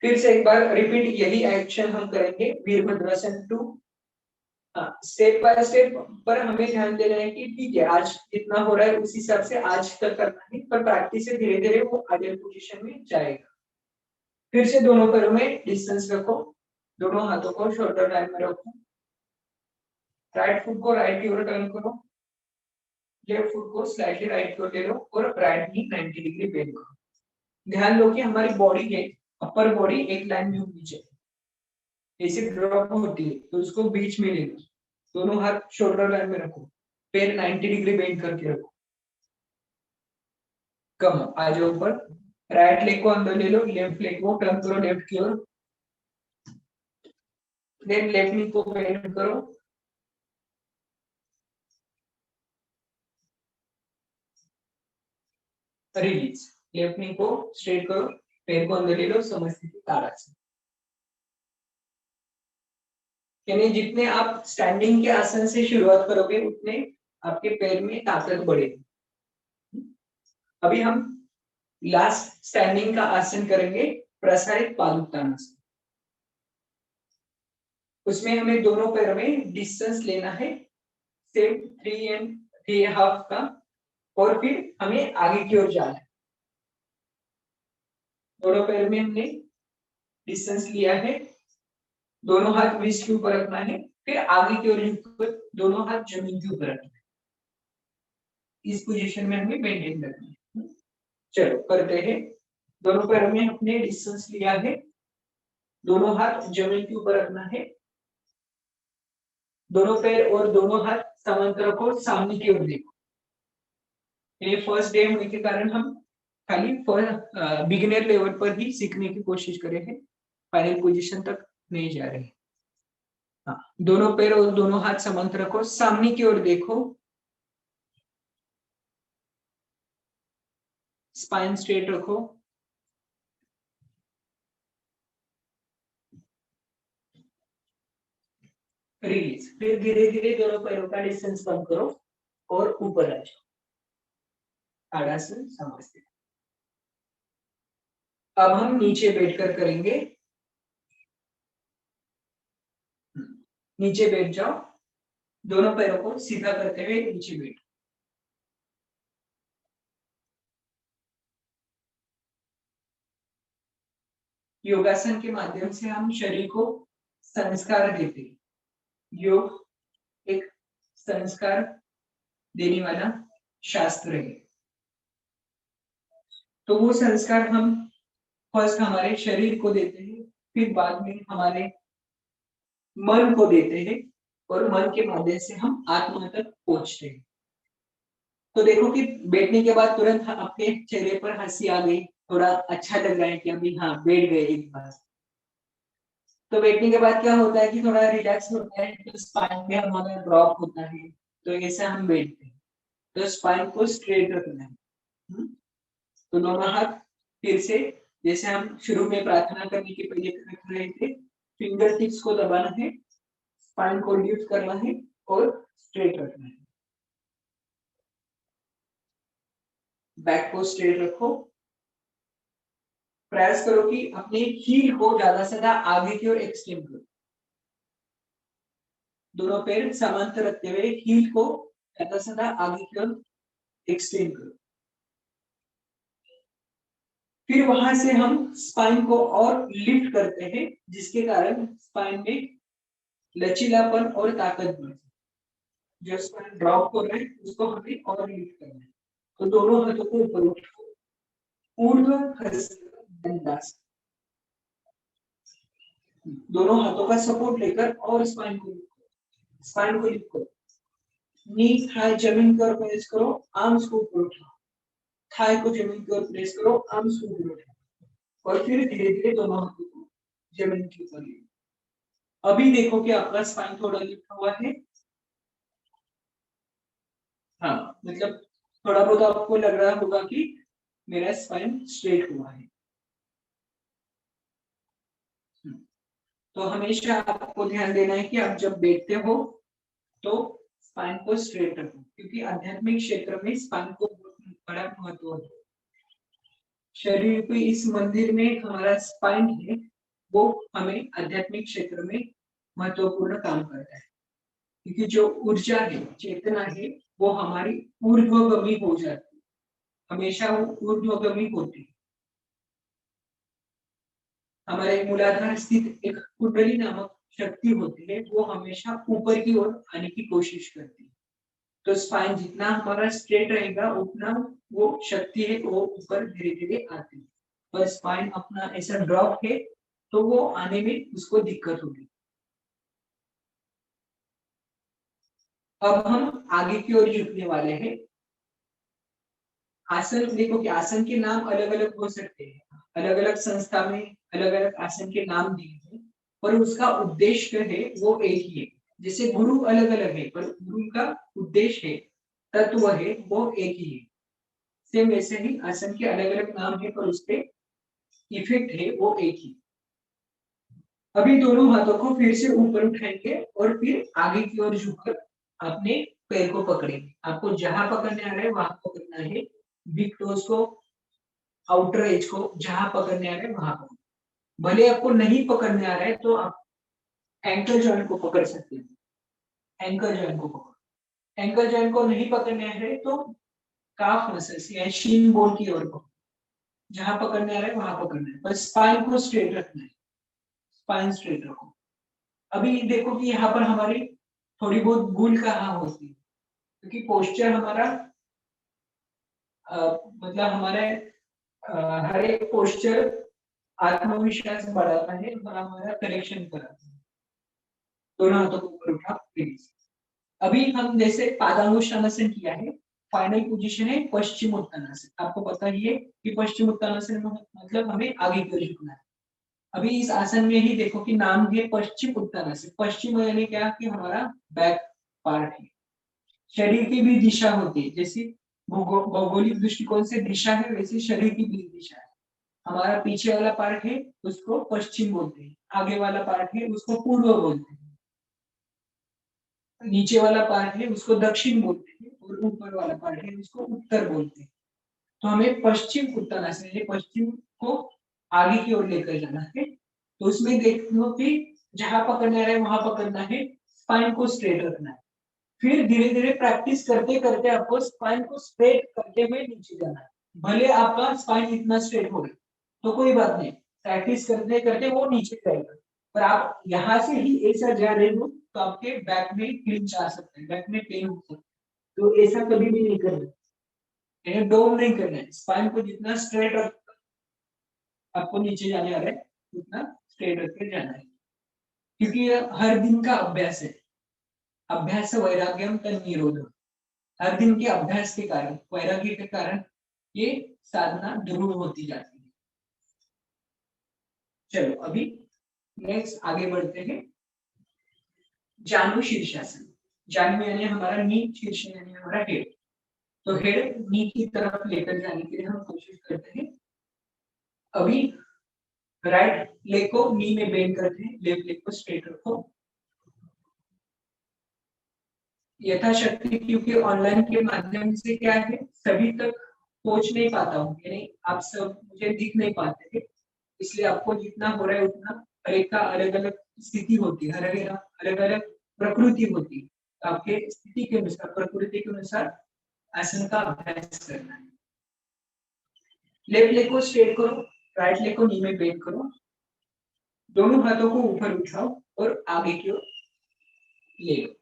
फिर से एक बार रिपीट यही एक्शन हम करेंगे वीरभद्रासन 2। स्टेप बाय स्टेप पर हमें ध्यान देना है कि ठीक है आज जितना हो रहा है उस हिसाब से आज तक करना है, पर प्रैक्टिस से धीरे धीरे वो आइडियल पोजीशन में जाएगा। फिर से दोनों पैरों में डिस्टेंस रखो, दोनों हाथों को शोल्डर लाइन में रखो, राइट फुट को राइट की ओर टर्न करो, लेफ्ट फुट को स्लाइटली राइट की ओर ले लो और राइट नी 90 डिग्री बेंड करो। ध्यान दो कि हमारी बॉडी है, अपर बॉडी एक लाइन में होनी चाहिए, ऐसे ड्रॉप होती है तो उसको बीच में ले लो, दोनों हाथ शोल्डर लाइन में रखो, पैर 90 डिग्री बेंड करके रखो। कम आ जाओ ऊपर, राइट लेग को अंदर ले लो, लेफ्ट लेग को टर्न करो लेफ्ट की ओर, देन लेफ्ट नी को बेंड करो, रिलीज, लेफ्ट नी को स्ट्रेट करो, पैर को अंदर ले लो, समस्थिति ताड़ासन। यानी जितने आप स्टैंडिंग के आसन से शुरुआत करोगे उतने आपके पैर में ताकत बढ़ेगी। अभी हम लास्ट स्टैंडिंग का आसन करेंगे, प्रसारित पादुत्तानासन। उसमें हमें दोनों पैरों में डिस्टेंस लेना है, सेम 3 and 3.5 का, और फिर हमें आगे की ओर जाना है। दोनों पैर में हमने डिस्टेंस लिया है, दोनों हाथ रिस्ट के ऊपर रखना है, फिर आगे की ओर झुककर दोनों हाथ जमीन के ऊपर रखना है। इस पोजीशन में हमें मेंटेन रखना है। चलो करते हैं, दोनों पैरों में हमने डिस्टेंस लिया है, दोनों हाथ जमीन के ऊपर रखना है, दोनों पैर और दोनों हाथ समांतर रखो, सामने की ओर देखो। ये फर्स्ट डे होने के कारण हम खाली बिगिनर लेवल पर ही सीखने की कोशिश करें हैं, फाइनल पोजीशन तक नहीं जा रहे। हाँ, दोनों पैर और दोनों हाथ समांतर रखो, सामने की ओर देखो, स्पाइन स्ट्रेट रखो, रिलीज। फिर धीरे धीरे दोनों पैरों का डिस्टेंस कम करो और ऊपर आ जाओ, ताड़ासन समस्थिति। अब हम नीचे बैठकर करेंगे, नीचे बैठ जाओ, दोनों पैरों को सीधा करते हुए नीचे बैठो। योगासन के माध्यम से हम शरीर को संस्कार देते हैं। योग एक संस्कार देने वाला शास्त्र है, तो वो संस्कार हम फर्स्ट हमारे शरीर को देते हैं, फिर बाद में हमारे मन को देते हैं और मन के माध्यम से हम आत्मा तक पहुंचते हैं। तो देखो कि बैठने के बाद तुरंत आपके चेहरे पर हंसी आ गई, थोड़ा अच्छा लग रहा है कि अभी हाँ बैठ गए एक बार। तो बैठने के बाद क्या होता है कि थोड़ा रिलैक्स होता है, तो स्पाइन में हमारा ड्रॉप होता है। तो ऐसे हम बैठते हैं, तो स्पाइन को स्ट्रेट रखना है। तो दोनों हाथ फिर से जैसे हम शुरू में प्रार्थना करने के पहले रख रहे थे, फिंगर टिप्स को दबाना है, स्पाइन को लिफ्ट करना है और स्ट्रेट रखना है। बैक को स्ट्रेट रखो। प्रयास करो कि अपने हील को ज्यादा से ज्यादा आगे की ओर एक्सटेंड करो। दोनों पैर समांतर रखते हुए हील को ज्यादा से ज्यादा आगे की ओर एक्सटेंड करो। फिर वहां से हम स्पाइन को और लिफ्ट करते हैं, जिसके कारण स्पाइन में लचीलापन और ताकत बढ़ती है। जो स्पाइन ड्रॉप हो रहा है उसको हमें और लिफ्ट करना है। तो दोनों हाथों को ऊपर उठाओ, ऊर्ध्व दंडासन। दोनों हाथों का सपोर्ट लेकर और स्पाइन को लिफ्ट करो। नी थाई जमीन की ओर प्रेस करो, आर्म्स को ऊपर उठाओ। थाई को जमीन की ओर प्रेस करो, आर्म्स को ऊपर उठाओ और फिर धीरे धीरे दोनों हाथों को जमीन के ऊपर ले। अभी देखो कि आपका स्पाइन थोड़ा लिफ्ट हुआ है। हाँ, मतलब थोड़ा बहुत आपको लग रहा होगा कि मेरा स्पाइन स्ट्रेट हुआ है। तो हमेशा आपको ध्यान देना है कि आप जब बैठते हो तो स्पाइन को स्ट्रेट रखो, क्योंकि आध्यात्मिक क्षेत्र में स्पाइन को बहुत बड़ा महत्व है। शरीर के इस मंदिर में हमारा स्पाइन है, वो हमें आध्यात्मिक क्षेत्र में महत्वपूर्ण काम करता है, क्योंकि जो ऊर्जा है, चेतना है, वो हमारी ऊर्ध्वगामी हो जाती है। हमेशा वो ऊर्ध्वगामी होती है। हमारे मूलाधार स्थित एक कुंडली नामक शक्ति होती है, वो हमेशा ऊपर की ओर आने की कोशिश करती है। तो स्पाइन जितना हमारा स्ट्रेट रहेगा उतना वो शक्ति है वो ऊपर धीरे धीरे आती है। पर स्पाइन अपना ऐसा ड्रॉप है तो वो आने में उसको दिक्कत होगी। अब हम आगे की ओर झुकने वाले हैं। आसन देखो कि आसन के नाम अलग अलग हो सकते हैं, अलग अलग संस्था में अलग अलग आसन के नाम दिए हैं, पर उसका उद्देश्य है वो एक ही है। जैसे गुरु अलग अलग है, पर गुरु का उद्देश्य है, तत्व है, वो एक ही है। सेम वैसे ही आसन के अलग अलग नाम है, पर उसके इफेक्ट है वो एक ही। अभी दोनों हाथों को फिर से ऊपर उठाएंगे और फिर आगे की ओर झुककर अपने पैर को पकड़ेंगे। आपको जहां पकड़ने आ रहा है वहां पकड़ना है। बिग टोज को, आउटर एज को जहां पकड़ने आ रहा है वहां पकड़ना। भले आपको नहीं पकड़ने आ रहा है तो आप एंकल जॉइंट को पकड़ सकते हैं। एंकल जॉइंट को पकड़, एंकल जॉइंट को नहीं पकड़ने आ रहा है तो काफ मसल्स या शीन बोन की ओर को जहां पकड़ने आ रहा है वहां पकड़ना है। बस स्पाइन को स्ट्रेट रखना है। स्पाइन स्ट्रेट रखो। अभी देखो कि यहाँ पर हमारी थोड़ी बहुत भूल कहाँ होती है, क्योंकि पोस्चर हमारा मतलब हमारे हर एक पोस्चर आत्मविश्वास बढ़ाता है और हमारा कनेक्शन कराता है। दोनों हाथों को ऊपर उठा प्लीज। अभी हम जैसे पादांगुष्ठानासन किया है, फाइनल पोजीशन है पश्चिम उत्तानासन। आपको पता ही है कि पश्चिम उत्तानासन में मतलब हमें आगे की ओर झुकना है। अभी इस आसन में ही देखो कि नाम है पश्चिम उत्तानासन। पश्चिम यानी क्या कि हमारा बैक पार्ट है। शरीर की भी दिशा होती है, जैसे भौगोलिक दृष्टिकोण से दिशा है, वैसे शरीर की भी दिशा है। हमारा पीछे वाला पार्ट है उसको पश्चिम बोलते हैं, आगे वाला पार्ट है उसको पूर्व बोलते हैं, नीचे वाला पार्ट है उसको दक्षिण बोलते हैं और ऊपर वाला पार्ट है उसको उत्तर बोलते हैं। तो हमें पश्चिम उत्तानासन यानी पश्चिम को आगे की ओर लेकर जाना है। तो उसमें देखो कि जहां पकड़ना है वहां पकड़ना है, स्पाइन को स्ट्रेट रखना है। फिर धीरे धीरे प्रैक्टिस करते करते आपको स्पाइन को स्ट्रेट करते हुए नीचे जाना है। भले आपका स्पाइन इतना स्ट्रेट हो गया तो कोई बात नहीं, प्रैक्टिस करते करते वो नीचे जाएगा। पर आप यहाँ से ही ऐसा जा रहे हो तो आपके बैक में क्लिंच आ सकता है, बैक में पेन हो सकता है। तो ऐसा कभी भी नहीं करना, डोम नहीं करना है। स्पाइन को जितना स्ट्रेट रख आपको नीचे जाने आ रहा है उतना स्ट्रेट रख के जाना है, क्योंकि ये हर दिन का अभ्यास है। अभ्यास वैराग्यम तन्निरोध, हर दिन के अभ्यास के कारण, वैराग्य के कारण ये साधना ध्रुव होती जाती है। चलो अभी नेक्स्ट आगे बढ़ते हैं। जानु शीर्षासन। जानु यानी हमारा नी, शीर्ष यानी हमारा हेड। तो हेड नी की तरफ लेकर जाने के लिए हम कोशिश करते हैं। अभी राइट लेग को नी में बेंड करते हैं, लेफ्ट लेग को स्ट्रेट रखो यथाशक्ति, क्योंकि ऑनलाइन के माध्यम से क्या है सभी तक पहुंच नहीं पाता हूँ, यानी आप सब मुझे दिख नहीं पाते थे, इसलिए आपको जितना हो रहा है उतना, हर एक का अलग अलग स्थिति होती है, अलग अलग प्रकृति होती है, तो आपके स्थिति के अनुसार, प्रकृति के अनुसार आसन का अभ्यास करना है। लेफ्ट लेग को स्ट्रेट करो, राइट लेग को नी में बेंड करो, दोनों हाथों को ऊपर उठाओ और आगे की ओर ले लो,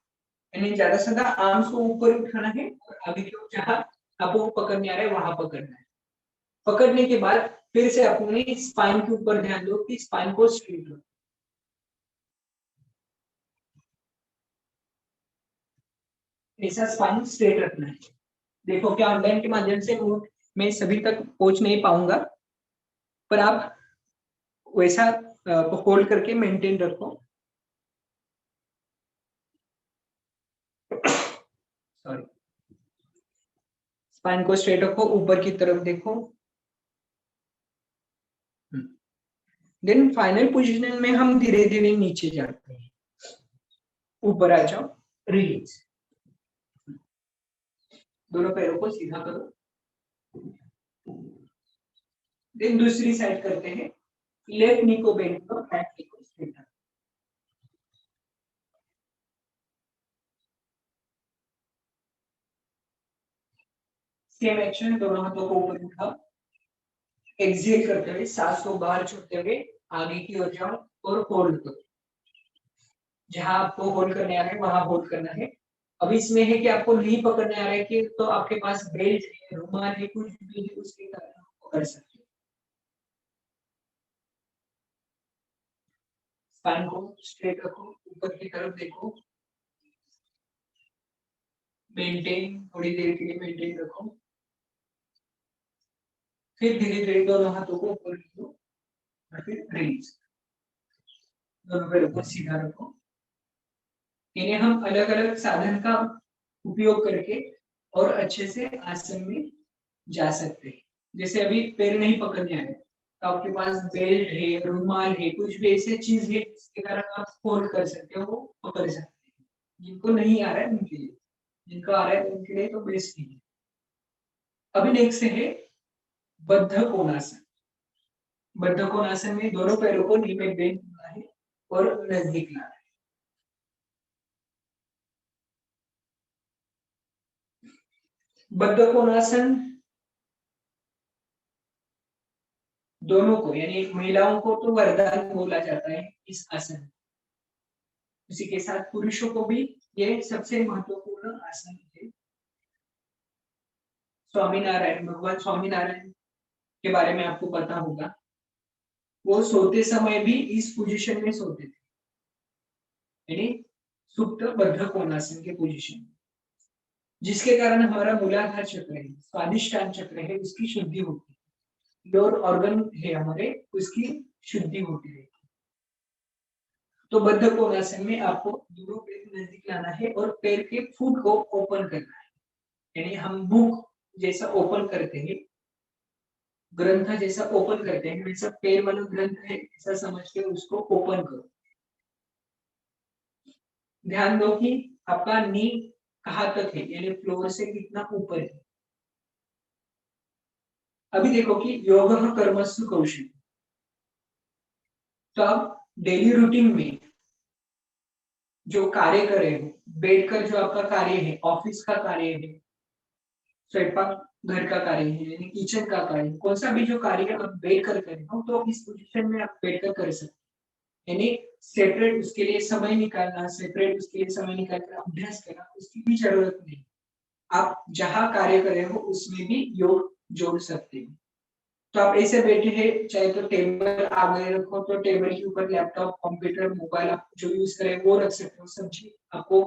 यानी ज्यादा से ज्यादा आर्म्स को ऊपर उठाना है और आगे की ओर जहां आपको पकड़ने आ रहा है वहां पकड़ना है। पकड़ने के बाद फिर से अपने स्पाइन के ऊपर ध्यान दो कि स्पाइन को स्ट्रेट रखो, ऐसा स्पाइन स्ट्रेट रखना है। देखो क्या ऑनलाइन के माध्यम से मैं सभी तक पहुंच नहीं पाऊंगा, पर आप वैसा होल्ड करके मेंटेन रखो। सॉरी, स्पाइन को स्ट्रेट रखो, ऊपर की तरफ देखो। देन फाइनल पोजीशन में हम धीरे धीरे नीचे जाते हैं, ऊपर आ जाओ, रिलीज, दोनों पैरों को सीधा करो। देन दूसरी साइड करते हैं, लेफ्ट नी को बेंड करो, राइट नी को स्ट्रेट रखो। सेम एक्शन, दोनों हाथों को ऊपर उठाओ, एक्सहेल करते हुए सांस को बाहर छोड़ते हुए आगे की ओर जाओ और होल्ड करो। जहां आपको होल्ड करने आ रहा है वहां होल्ड करना है। अब इसमें है कि आपको नहीं पकड़ने आ रहा है कि तो आपके पास बेल्ट है, रुमाल है, कुछ भी है, उसके कारण आप पकड़ सकते हो। स्पाइन को स्ट्रेट रखो, ऊपर की तरफ देखो, मेंटेन, थोड़ी देर के लिए मेंटेन रखो, फिर धीरे धीरे दोनों हाथों को ऊपर लो और फिर रिलीज, दोनों पैरों को सीधा रखो। इन्हें हम अलग अलग साधन का उपयोग करके और अच्छे से आसन में जा सकते हैं। जैसे अभी पैर नहीं पकड़ने आ रहे तो आपके पास बेल्ट है, रुमाल है, कुछ भी ऐसी चीज है जिसके कारण आप होल्ड कर सकते हो, वो पकड़ सकते हैं। जिनको नहीं आ रहा है उनके लिए, जिनको आ रहा है उनके लिए तो बेस्ट ही है। अभी नेक्स्ट है बद्ध कोणासन। बद्ध कोणासन में दोनों पैरों को नी में बेंड करना है और नजदीक लाना है। बद्ध कोणासन दोनों को, यानी महिलाओं को तो वरदान बोला जाता है इस आसन, उसी के साथ पुरुषों को भी ये सबसे महत्वपूर्ण आसन है। स्वामीनारायण, भगवान स्वामीनारायण के बारे में आपको पता होगा, वो सोते समय भी इस पोजीशन में सोते थे, यानी सुप्त बद्ध कोणासन के पोजीशन, जिसके कारण हमारा मूलाधार चक्र है, स्वादिष्टान चक्र है, उसकी शुद्धि होती है, लोअर ऑर्गन है हमारे, उसकी शुद्धि होती है। तो बद्ध कोणासन में आपको दोनों पैर नजदीक लाना है और पैर के फुट को ओपन करना है, यानी हम बुक जैसा ओपन करते हैं, ग्रंथ जैसा ओपन करते हैं, वैसा पैर वाला ग्रंथ है ऐसा समझ के उसको ओपन करो। ध्यान दो कि आपका नी कहाँ तक है, यानी फ्लोर से कितना ऊपर है। अभी देखो कि योग कर्मसु कौशल, तो आप डेली रूटीन में जो कार्य कर रहे हो, बैठकर जो आपका कार्य है, ऑफिस का कार्य है, स्वयंपाक घर का कार्य है, यानी किचन का कार्य, कौन सा भी जो कार्य आप बैठकर कर रहे हो, तो इस पोजीशन में आप बैठकर कर सकते हो, यानी सेपरेट उसके लिए समय निकालना, सेपरेट उसके लिए समय निकालकर अभ्यास करना, उसकी भी जरूरत नहीं। आप जहां कार्य कर रहे हो उसमें भी योग जोड़ सकते हो। तो आप ऐसे बैठे हैं, चाहे तो टेबल आगे रखो, तो टेबल के ऊपर लैपटॉप, कंप्यूटर, मोबाइल आप जो यूज करें वो रख सकते हो, सब्जी आपको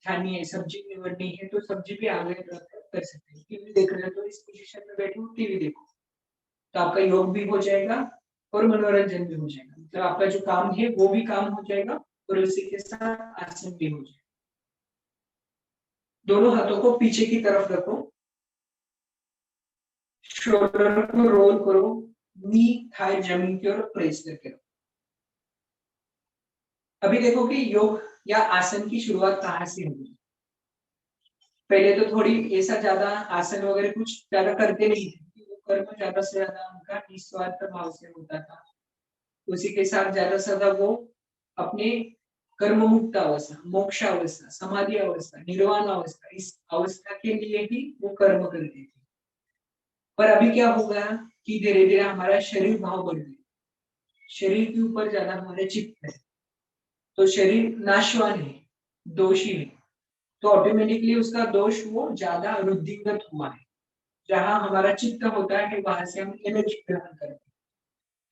खानी है, सब्जी निवड़नी है, तो सब्जी भी आगे कर सकते हैं। टीवी देख रहे हो तो इस पोजीशन में बैठे हो, टीवी देखो, तो आपका योग भी हो जाएगा और मनोरंजन भी हो जाएगा। मतलब आपका जो काम है वो भी काम हो जाएगा और उसी के साथ आसन भी हो जाएगा। दोनों हाथों को पीछे की तरफ रखो, शोल्डर को रोल करो, नी थाई जमीन की ओर प्रेस करके रखो। अभी देखो कि योग या आसन की शुरुआत कहाँ से होगी। पहले तो थोड़ी ऐसा ज्यादा आसन वगैरह कुछ ज्यादा करते नहीं थे, वो कर्म ज्यादा से ज्यादा उनका निस्वार्थ भाव से होता था। उसी के साथ ज्यादा से ज्यादा वो अपने कर्म मुक्त अवस्था, मोक्ष अवस्था, समाधि अवस्था, निर्वाण अवस्था, इस अवस्था के लिए ही वो कर्म करते थे। पर अभी क्या होगा कि धीरे धीरे हमारा शरीर भाव बढ़ गया, शरीर के ऊपर ज्यादा हमारे चित्त है, तो शरीर नाशवान है, दोषी है, तो ऑटोमेटिकली उसका दोष वो ज्यादा वृद्धिगत हुआ है। जहां हमारा चित्त होता है वहां से हम एनर्जी ग्रहण करते हैं,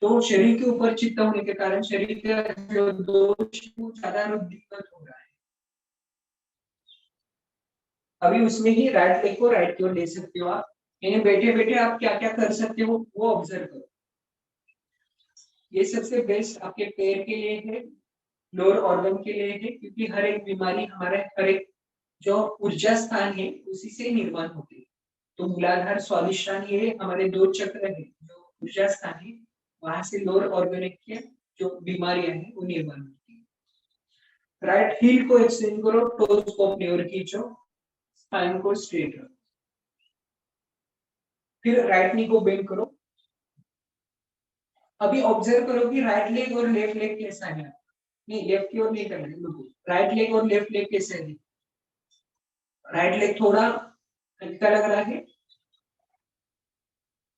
तो शरीर के ऊपर चित्त होने के कारण शरीर का जो दोष वो ज्यादा वृद्धिगत हो रहा है। अभी उसमें ही राइट लेग को राइट की ओर ले सकते हो आप, यानी बैठे बैठे आप क्या क्या कर सकते हो वो ऑब्जर्व करो। ये सबसे बेस्ट आपके पैर के लिए है, लोअर ऑर्गन के लिए है, क्योंकि हर एक बीमारी हमारे हर एक जो ऊर्जा स्थान है उसी से निर्माण होती है। तो मूलाधार स्वादिष्टान ये हमारे दो चक्र है, जो ऊर्जा स्थान है वहां से लोअर ऑर्गेनिक के जो बीमारियां हैं वो निर्माण होती है। राइट हील को एक्सटेंड करो, टोज को अपनी ओर खींचो, स्पाइन को स्ट्रेट रखो, फिर राइट नी को बेंड करो। अभी ऑब्जर्व करो कि राइट लेग और लेफ्ट लेग कैसा है। नहीं, लेफ्ट की ओर नहीं करना है, राइट लेग और लेफ्ट लेग कैसे है। राइट लेग थोड़ा हल्का लग रहा है,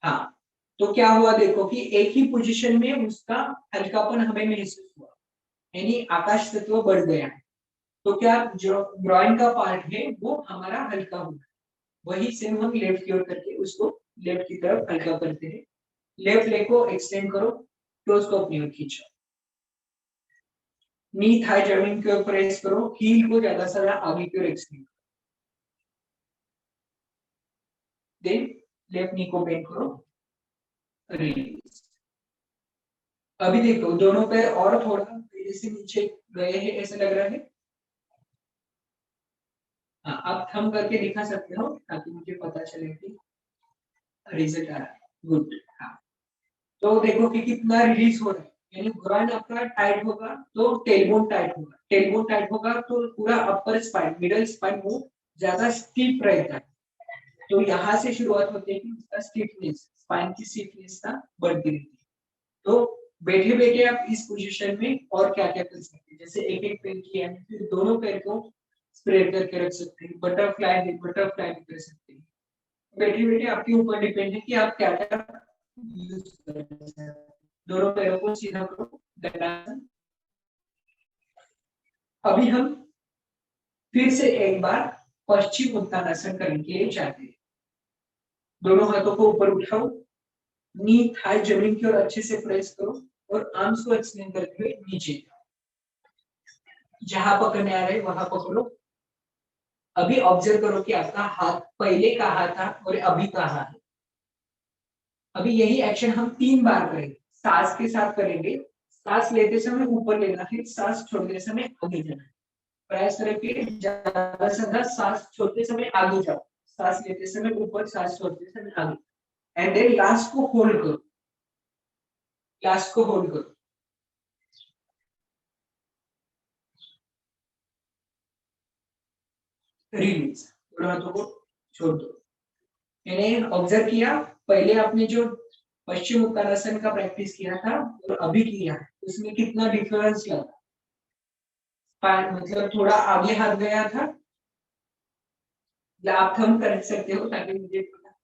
हाँ, तो क्या हुआ देखो कि एक ही पोजीशन में उसका हल्कापन हमें महसूस हुआ, यानी आकाश तत्व बढ़ गया है। तो क्या जो ग्रॉइन का पार्ट है वो हमारा हल्का हुआ, वही सेम हम लेफ्ट की ओर करके उसको लेफ्ट की तरफ हल्का करते हैं। लेफ्ट लेग को एक्सटेंड करो, क्लोज को अपनी ओर खींचो, नी थाई जमीन की ओर प्रेस करो, हील को ज्यादा से ज्यादा आगे की ओर एक्सटेंड करो, देन लेफ्ट नी को बेंड करो, रिलीज। अभी देखो दोनों पैर और थोड़ा तेजी से नीचे गए हैं ऐसा लग रहा है। हाँ, आप थंब करके दिखा सकते हो ताकि मुझे पता चले कि रिजल्ट आ रहा है। गुड। हाँ, तो देखो कि कितना रिलीज हो रहा है, यानी ग्रॉइन आपका टाइट होगा तो टेलबोन टाइट होगा, टेलबोन टाइट होगा तो पूरा अपर स्पाइन, मिडल स्पाइन वो ज्यादा स्टीप रहता है। तो यहाँ से शुरुआत होती है कि उसका स्टिफनेस, स्पाइन की स्टिफनेस का बढ़ती रहती है। तो बैठे बैठे आप इस पोजीशन में और क्या क्या कर सकते हैं, जैसे एक एक पैर की है, फिर दोनों पैर को स्प्रेड करके रख सकते हैं, बटरफ्लाई बटरफ्लाई कर सकते हैं। बैठे बैठे आपके ऊपर डिपेंड है कि आप क्या क्या यूज कर सकते हैं। दोनों पैरों को सीधा करो, दंडासन। अभी हम फिर से एक बार पश्चिम उत्तानासन करने के लिए जाते हैं। दोनों हाथों को ऊपर उठाओ, नी थाई जमीन की ओर अच्छे से प्रेस करो और आर्म्स को एक्सटेंड करते हुए नीचे जाओ, जहां पकड़ने आ रहे वहां पकड़ो। अभी ऑब्जर्व करो कि आपका हाथ पहले कहाँ था और अभी कहाँ है। अभी यही एक्शन हम 3 बार करेंगे, सांस के साथ करेंगे। सांस लेते समय ऊपर लेना है, सांस छोड़ते समय आगे जाना है। प्रयास करें कि ज्यादा से ज्यादा सांस छोड़ते समय आगे जाओ, सांस लेते समय ऊपर, सांस छोड़ते समय आगे, एंड देन लास्ट को होल्ड करो, लास्ट को होल्ड करो। रिलीज, दोनों हाथों को छोड़ दो। मैंने ऑब्जर्व किया पहले आपने जो पश्चिम उत्तानासन का प्रैक्टिस किया था और अभी किया है उसमें कितना डिफरेंस लगा। मतलब थोड़ा आगे हाथ गया था, आप थंब कर सकते हो ताकि मुझे पता।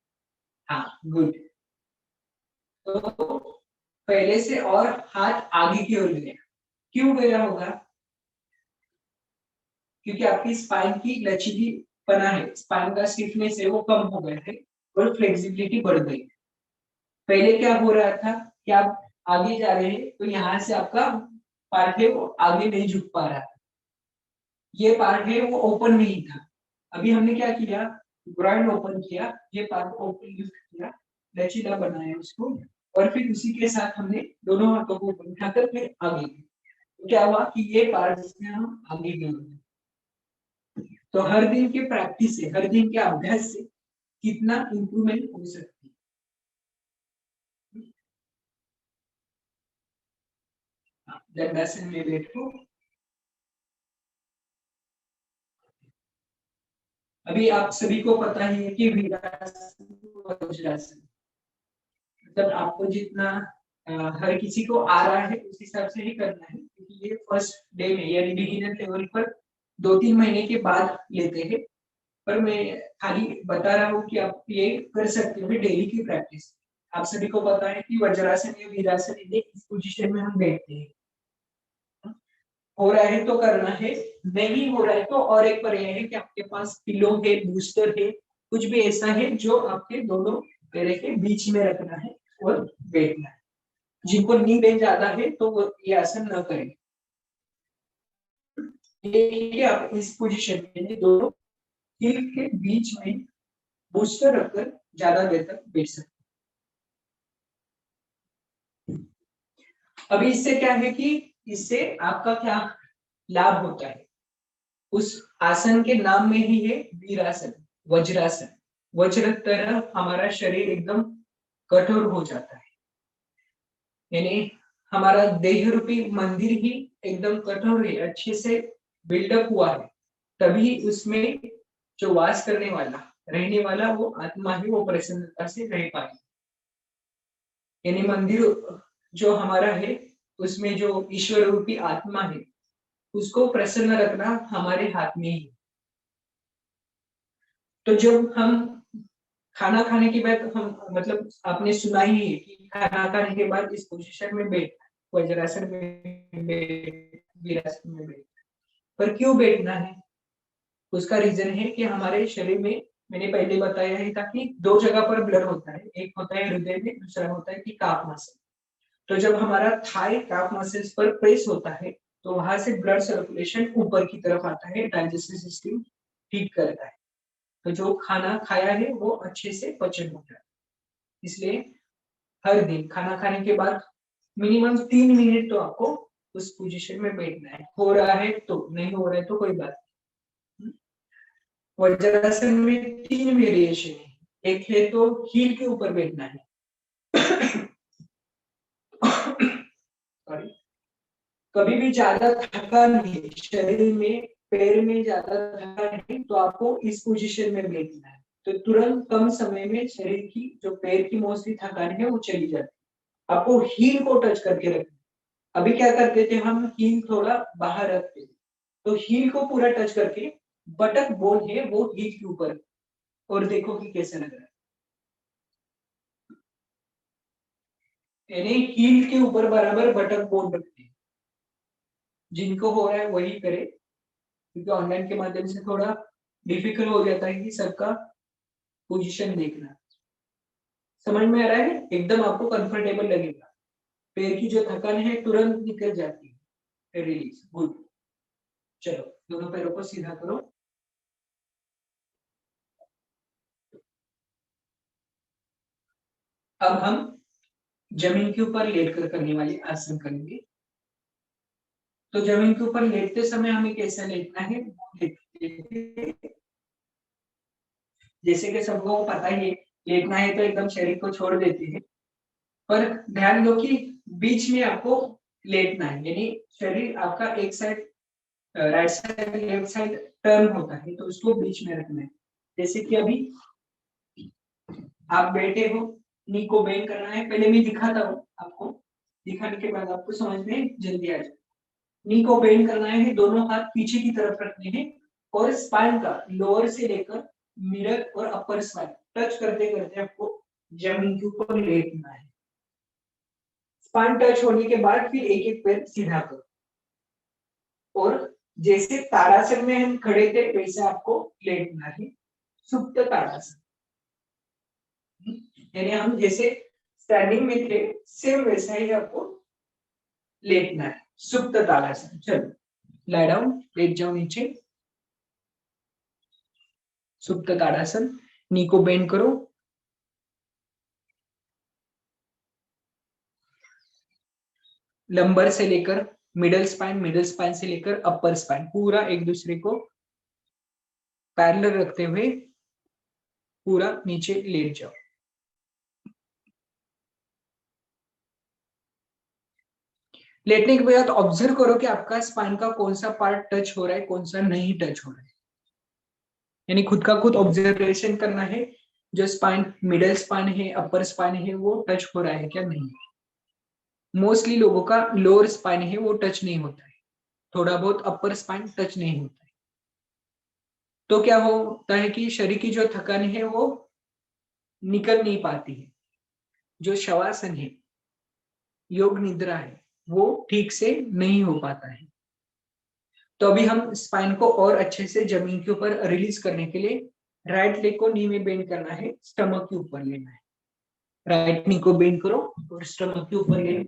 हाँ, गुड। तो पहले से और हाथ आगे की ओर गया, क्यों गया होगा, क्योंकि आपकी स्पाइन की लचीलीपना है, स्पाइन का स्टिफनेस है वो कम हो गया है और फ्लेक्सिबिलिटी बढ़ गई। पहले क्या हो रहा था कि आप आगे जा रहे हैं तो यहाँ से आपका पार्ट है वो आगे नहीं झुक पा रहा, ये पार्ट है वो ओपन नहीं था, अभी हमने क्या किया, ग्राइंड ओपन किया, ये पार्ट ओपन लिफ्ट किया, लचीला बनाया उसको, और फिर उसी के साथ हमने दोनों हाथों को ऊपर उठाकर फिर आगे, तो क्या हुआ कि ये पार्ट इसमें हम आगे गए। तो हर दिन के प्रैक्टिस से, हर दिन के अभ्यास से कितना इंप्रूवमेंट हो सकती है। दंडासन में बैठो। अभी आप सभी को पता ही है कि वीरासन, वज्रासन, मतलब आपको जितना हर किसी को आ रहा है उस हिसाब से ही करना है, क्योंकि ये फर्स्ट डे में यानी बिगिनर लेवल पर 2-3 महीने के बाद लेते हैं, पर मैं खाली बता रहा हूँ कि आप ये कर सकते हो डेली की प्रैक्टिस। आप सभी को पता है कि वज्रासन या वीरासन इस पोजीशन में हम बैठते हैं, हो रहा है तो करना है, नहीं हो रहा है तो और एक पर्याय है कि आपके पास पिलो है, बूस्टर है, कुछ भी ऐसा है जो आपके दोनों पैर के बीच में रखना है और बैठना है। जिनको नी पेन ज्यादा है तो वो ये आसन न करें। ये आप इस पोजीशन में दोनों हील के बीच में बूस्टर रखकर ज्यादा देर तक बैठ सकते। अभी इससे क्या है कि इससे आपका क्या लाभ होता है, उस आसन के नाम में ही है वीरासन, वज्रासन। वज्र तरह हमारा शरीर एकदम कठोर हो जाता है, यानी हमारा देह रूपी मंदिर ही एकदम कठोर है, अच्छे से बिल्डअप हुआ है, तभी उसमें जो वास करने वाला, रहने वाला वो आत्मा ही वो प्रसन्नता से रह पाए। यानी मंदिर जो हमारा है उसमें जो ईश्वर रूपी आत्मा है उसको प्रसन्न रखना हमारे हाथ में ही। तो जब हम खाना खाने के बाद हम, मतलब आपने सुना ही है कि खाना खाने के बाद इस पोजीशन में बैठना, वज्रासन में वीरासन में बैठना, पर क्यों बैठना है, उसका रीजन है कि हमारे शरीर में, मैंने पहले बताया है ताकि 2 जगह पर ब्लड होता है, एक होता है हृदय में, दूसरा होता है कि काफ मसल। तो जब हमारा थाई काफ मसल्स पर प्रेस होता है तो वहां से ब्लड सर्कुलेशन ऊपर की तरफ आता है, डाइजेस्टिव सिस्टम ठीक करता है, तो जो खाना खाया है वो अच्छे से पचन होता है। इसलिए हर दिन खाना खाने के बाद मिनिमम 3 मिनट तो आपको उस पोजीशन में बैठना है, हो रहा है तो, नहीं हो रहा है तो कोई बात नहीं। वज्रासन में 3 वेरिएशन है, एक है तो हील के ऊपर बैठना है कभी भी ज्यादा थकान है शरीर में, पैर में ज्यादा थकान है तो आपको इस पोजीशन में बैठना है, तो तुरंत कम समय में शरीर की जो पैर की मोस्टली थकान है वो चली जाती है। आपको हील को टच करके रखना। अभी क्या करते थे हम, हील थोड़ा बाहर रखते थे, तो हील को पूरा टच करके बटक बोन है वो हील के ऊपर, और देखो कि कैसा लग रहा है, यानी हील के ऊपर बराबर बटक बोन रखते हैं। जिनको हो रहा है वही करे, क्योंकि ऑनलाइन के माध्यम से थोड़ा डिफिकल्ट हो जाता है कि सबका पोजीशन देखना। समझ में आ रहा है, एकदम आपको कंफर्टेबल लगेगा, पैर की जो थकान है तुरंत निकल जाती है, रिलीज। गुड, चलो दोनों पैरों को सीधा करो। अब हम जमीन के ऊपर लेटकर करने वाले आसन करेंगे। तो जमीन के ऊपर लेटते समय हमें कैसा लेटना है, जैसे कि सबको पता ही है, लेटना है तो एकदम शरीर को छोड़ देते हैं, पर ध्यान दो कि बीच में आपको लेटना है, यानी शरीर आपका एक side right side left side turn होता है, तो उसको बीच में रखना है। जैसे कि अभी आप बैठे हो, नी को बेंड करना है, पहले मैं दिखाता हूँ आपको, दिखाने के बाद आपको समझ में जल्दी आ जाए। नी को बेंड करना है, दोनों हाथ पीछे की तरफ रखने हैं, और स्पाइन का लोअर से लेकर मिडल और अपर स्पाइन टच करते करते आपको जमीन के ऊपर लेटना है। स्पाइन टच होने के बाद फिर एक एक पैर सीधा करो, और जैसे ताड़ासन में हम खड़े थे वैसे आपको लेटना है, सुप्त ताड़ासन, यानी हम जैसे स्टैंडिंग में थे सेम वैसा ही आपको लेटना है, सुप्त ताड़ासन। चलो लाई डाउन, लेट जाओ नीचे। सुप्त ताड़ासन। नी को बेंड करो, लंबर से लेकर मिडल स्पाइन से लेकर अपर स्पाइन पूरा एक दूसरे को पैरेलल रखते हुए पूरा नीचे लेट जाओ। लेटने के बाद ऑब्जर्व करो कि आपका स्पाइन का कौन सा पार्ट टच हो रहा है, कौन सा नहीं टच हो रहा है, यानी खुद का खुद ऑब्जर्वेशन करना है। जो स्पाइन मिडल स्पाइन है, अपर स्पाइन है, वो टच हो रहा है क्या नहीं। मोस्टली लोगों का लोअर स्पाइन है वो टच नहीं होता है, थोड़ा बहुत अपर स्पाइन टच नहीं होता है। तो क्या होता है कि शरीर की जो थकान है वो निकल नहीं पाती है। जो शवासन है, योग निद्रा है, वो ठीक से नहीं हो पाता है। तो अभी हम स्पाइन को और अच्छे से जमीन के ऊपर रिलीज करने के लिए राइट लेग को नी में बेंड करना है, स्टमक के ऊपर लेना है। राइट नी को बेंड करो और स्टमक के ऊपर ले।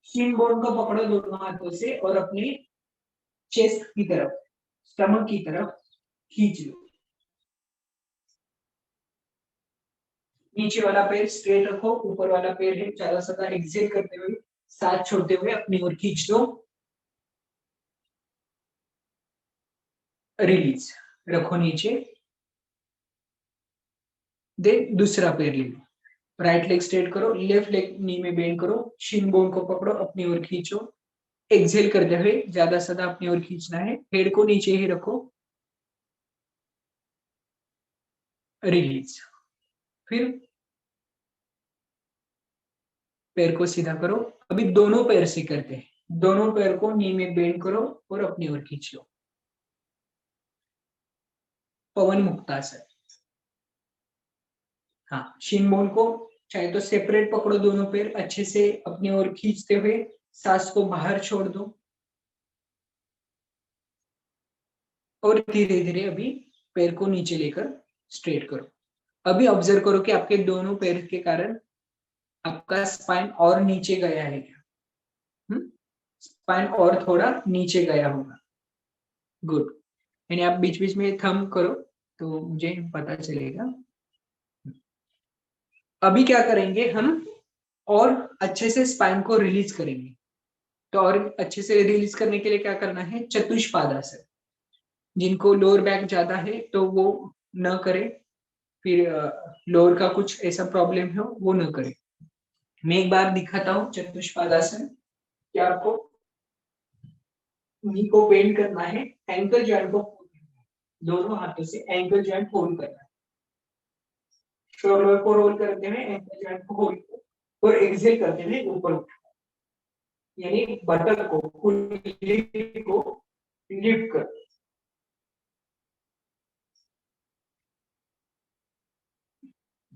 शिन बोन को पकड़ो दोनों हाथों से और अपने चेस्ट की तरफ, स्टमक की तरफ खींच लो। नीचे वाला पैर स्ट्रेट रखो, ऊपर वाला पैर है ज्यादा ज्यादा एक्सेल करते हुए साथ छोड़ते हुए अपनी ओर खींच लो। रिलीज रखो नीचे। देन दूसरा पैर ले लो, राइट लेग स्ट्रेट करो, लेफ्ट लेग नी में बेंड करो, शिन बोन को पकड़ो, अपनी ओर खींचो। एक्सेल करते हुए ज्यादा ज्यादा अपनी ओर खींचना है, हेड को नीचे ही रखो। रिलीज। फिर पैर को सीधा करो। अभी दोनों पैर से करते हैं, दोनों पैर को नी में बेंड करो और अपनी ओर खींच लो। पवन मुक्तासन। हाँ, शिन बोन को चाहे तो सेपरेट पकड़ो, दोनों पैर अच्छे से अपनी ओर खींचते हुए सांस को बाहर छोड़ दो और धीरे धीरे अभी पैर को नीचे लेकर स्ट्रेट करो। अभी ऑब्जर्व करो कि आपके दोनों पैर के कारण आपका स्पाइन और नीचे गया है क्या। स्पाइन और थोड़ा नीचे गया होगा। गुड। यानी आप बीच बीच में थंब करो तो मुझे पता चलेगा। अभी क्या करेंगे हम, और अच्छे से स्पाइन को रिलीज करेंगे। तो और अच्छे से रिलीज करने के लिए क्या करना है, चतुष्पादासन। जिनको लोअर बैक ज्यादा है तो वो न करे, फिर लोअर का कुछ ऐसा प्रॉब्लम है वो न करे। मैं एक बार दिखाता हूँ चतुष्पादासन। क्या आपको नी को बेंड करना है, एंकल जॉइंट को दोनों हाथों से एंकल जॉइंट होल्ड करना है। शोल्डर को रोल करते हुए एंकल जॉइंट को होल्ड और एक्सेल करते हुए ऊपर उठाना, यानी बटन को लिफ्ट कर।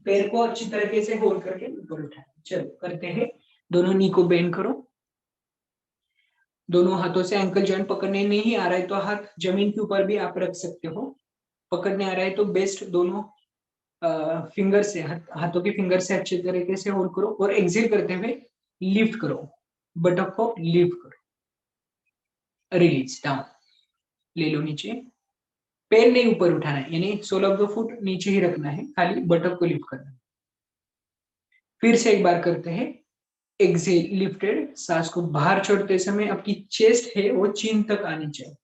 पैर को अच्छी तरीके से होल्ड करके ऊपर उठाना। चलो करते हैं। दोनों नी को बेंड करो, दोनों हाथों से एंकल जॉइंट पकड़ने नहीं आ रहा है तो हाथ जमीन के ऊपर भी आप रख सकते हो। पकड़ने आ रहा है तो बेस्ट दोनों फिंगर से, हाथों के फिंगर से अच्छे तरीके से होल्ड करो और एक्सेल करते हुए लिफ्ट करो, बटक को लिफ्ट करो। रिलीज डाउन, ले लो नीचे। पैर नहीं ऊपर उठाना है, यानी सोल ऑफ द फुट नीचे ही रखना है, खाली बटक को लिफ्ट करना है। फिर से एक बार करते हैं। एक्सेल लिफ्टेड, सांस को बाहर छोड़ते समय आपकी चेस्ट है वो चीन तक आनी चाहिए।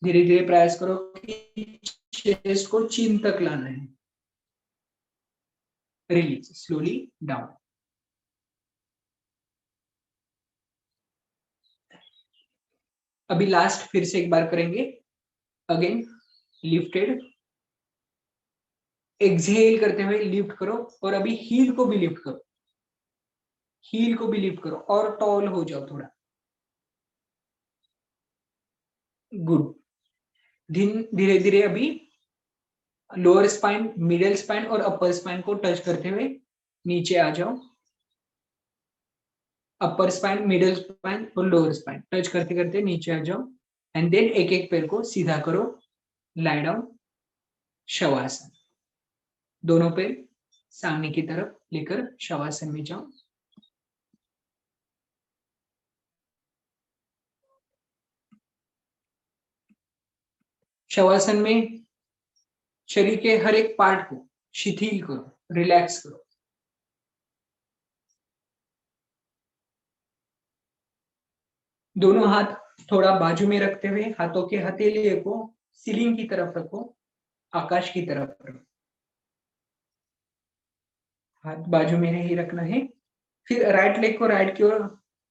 धीरे धीरे प्रयास करो कि चेस्ट को चीन तक लाना है। Release slowly down. अभी लास्ट फिर से एक बार करेंगे। अगेन लिफ्टेड, एक्सहेल करते हुए लिफ्ट करो और अभी हील को भी लिफ्ट करो, हील को भी लिफ्ट करो और टॉल हो जाओ थोड़ा। गुड। धीरे धीरे अभी लोअर स्पाइन, मिडिल स्पाइन और अपर स्पाइन को टच करते हुए नीचे आ जाओ। अपर स्पाइन, मिडिल स्पाइन और लोअर स्पाइन टच करते करते नीचे आ जाओ। एंड देन एक एक पैर को सीधा करो, लाई डाउन, शवासन। दोनों पैर सामने की तरफ लेकर शवासन में जाओ। शवासन में शरीर के हर एक पार्ट को शिथिल करो, रिलैक्स करो। दोनों हाथ थोड़ा बाजू में रखते हुए हाथों के हथेलियों को सीलिंग की तरफ रखो, आकाश की तरफ रखो। हाथ बाजू में नहीं रखना है। फिर राइट लेग को राइट की ओर,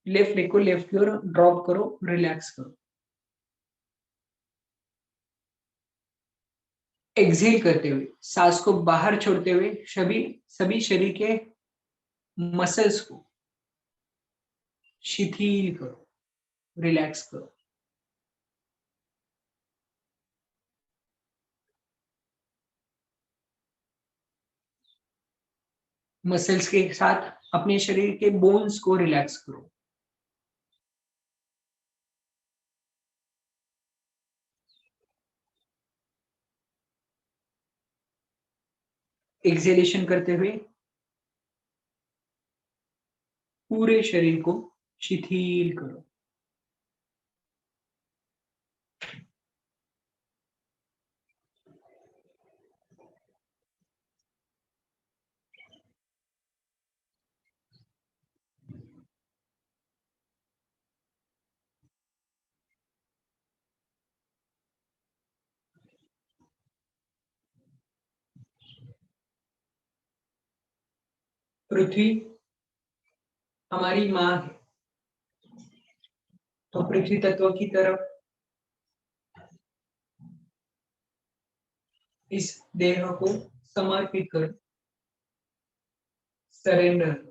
लेफ्ट लेग को लेफ्ट की ओर ड्रॉप करो, रिलैक्स करो। एक्सहेल करते हुए सांस को बाहर छोड़ते हुए सभी शरीर के मसल्स को शिथिल करो, रिलैक्स करो। मसल्स के साथ अपने शरीर के बोन्स को रिलैक्स करो। एक्सहेलेशन करते हुए पूरे शरीर को शिथिल करो। पृथ्वी हमारी माँ है, तो पृथ्वी तत्व की तरफ इस देह को समर्पित कर सरेंडर।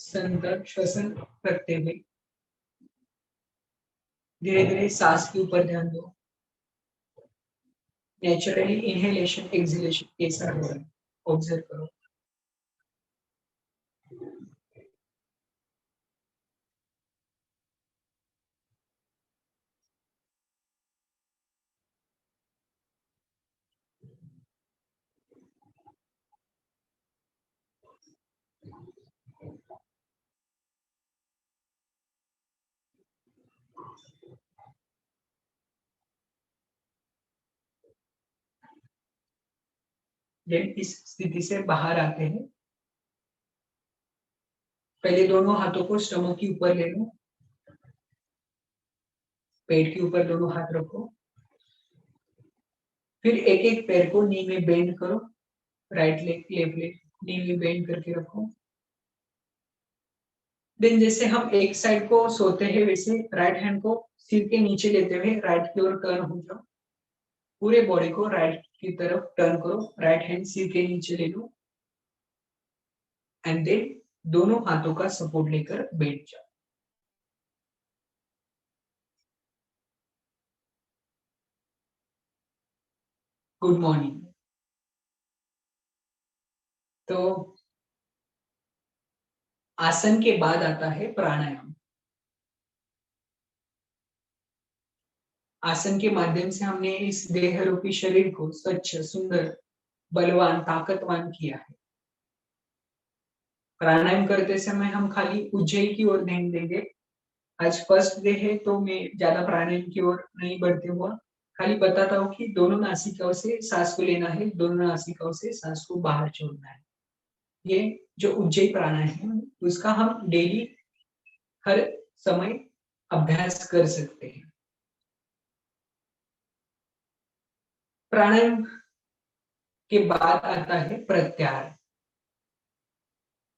संतर श्वसन करते हुए धीरे धीरे सांस के ऊपर ध्यान दो। नेचुरली इनहेलेशन एक्सहेलेशन कैसा हो रहा है ऑब्जर्व करो। जब इस स्थिति से बाहर आते हैं, पहले दोनों हाथों को स्टमक के ऊपर ले लो, पेट के ऊपर दोनों हाथ रखो। फिर एक एक पैर को नी में बेंड करो, राइट लेग लेफ्ट लेग नी में बेंड करके रखो। देन जैसे हम एक साइड को सोते हैं वैसे राइट हैंड को सिर के नीचे लेते हुए राइट की ओर टर्न हो जाओ। पूरे बॉडी को राइट की तरफ टर्न करो, राइट हैंड सिर के नीचे ले लो एंड देन दोनों हाथों का सपोर्ट लेकर बैठ जाओ। Good morning. तो आसन के बाद आता है प्राणायाम। आसन के माध्यम से हमने इस देह रूपी शरीर को स्वच्छ, सुंदर, बलवान, ताकतवान किया है। प्राणायाम करते समय हम खाली उज्जैन की ओर ध्यान देंगे। आज फर्स्ट डे है तो मैं ज्यादा प्राणायाम की ओर नहीं बढ़ते हुआ खाली बताता हूँ कि दोनों नासिकाओं से सांस को लेना है, दोनों नासिकाओं से सांस को बाहर छोड़ना है। ये जो उज्जैन प्राणायाम है उसका हम डेली हर समय अभ्यास कर सकते हैं। प्राणायाम के बाद आता है प्रत्याहार।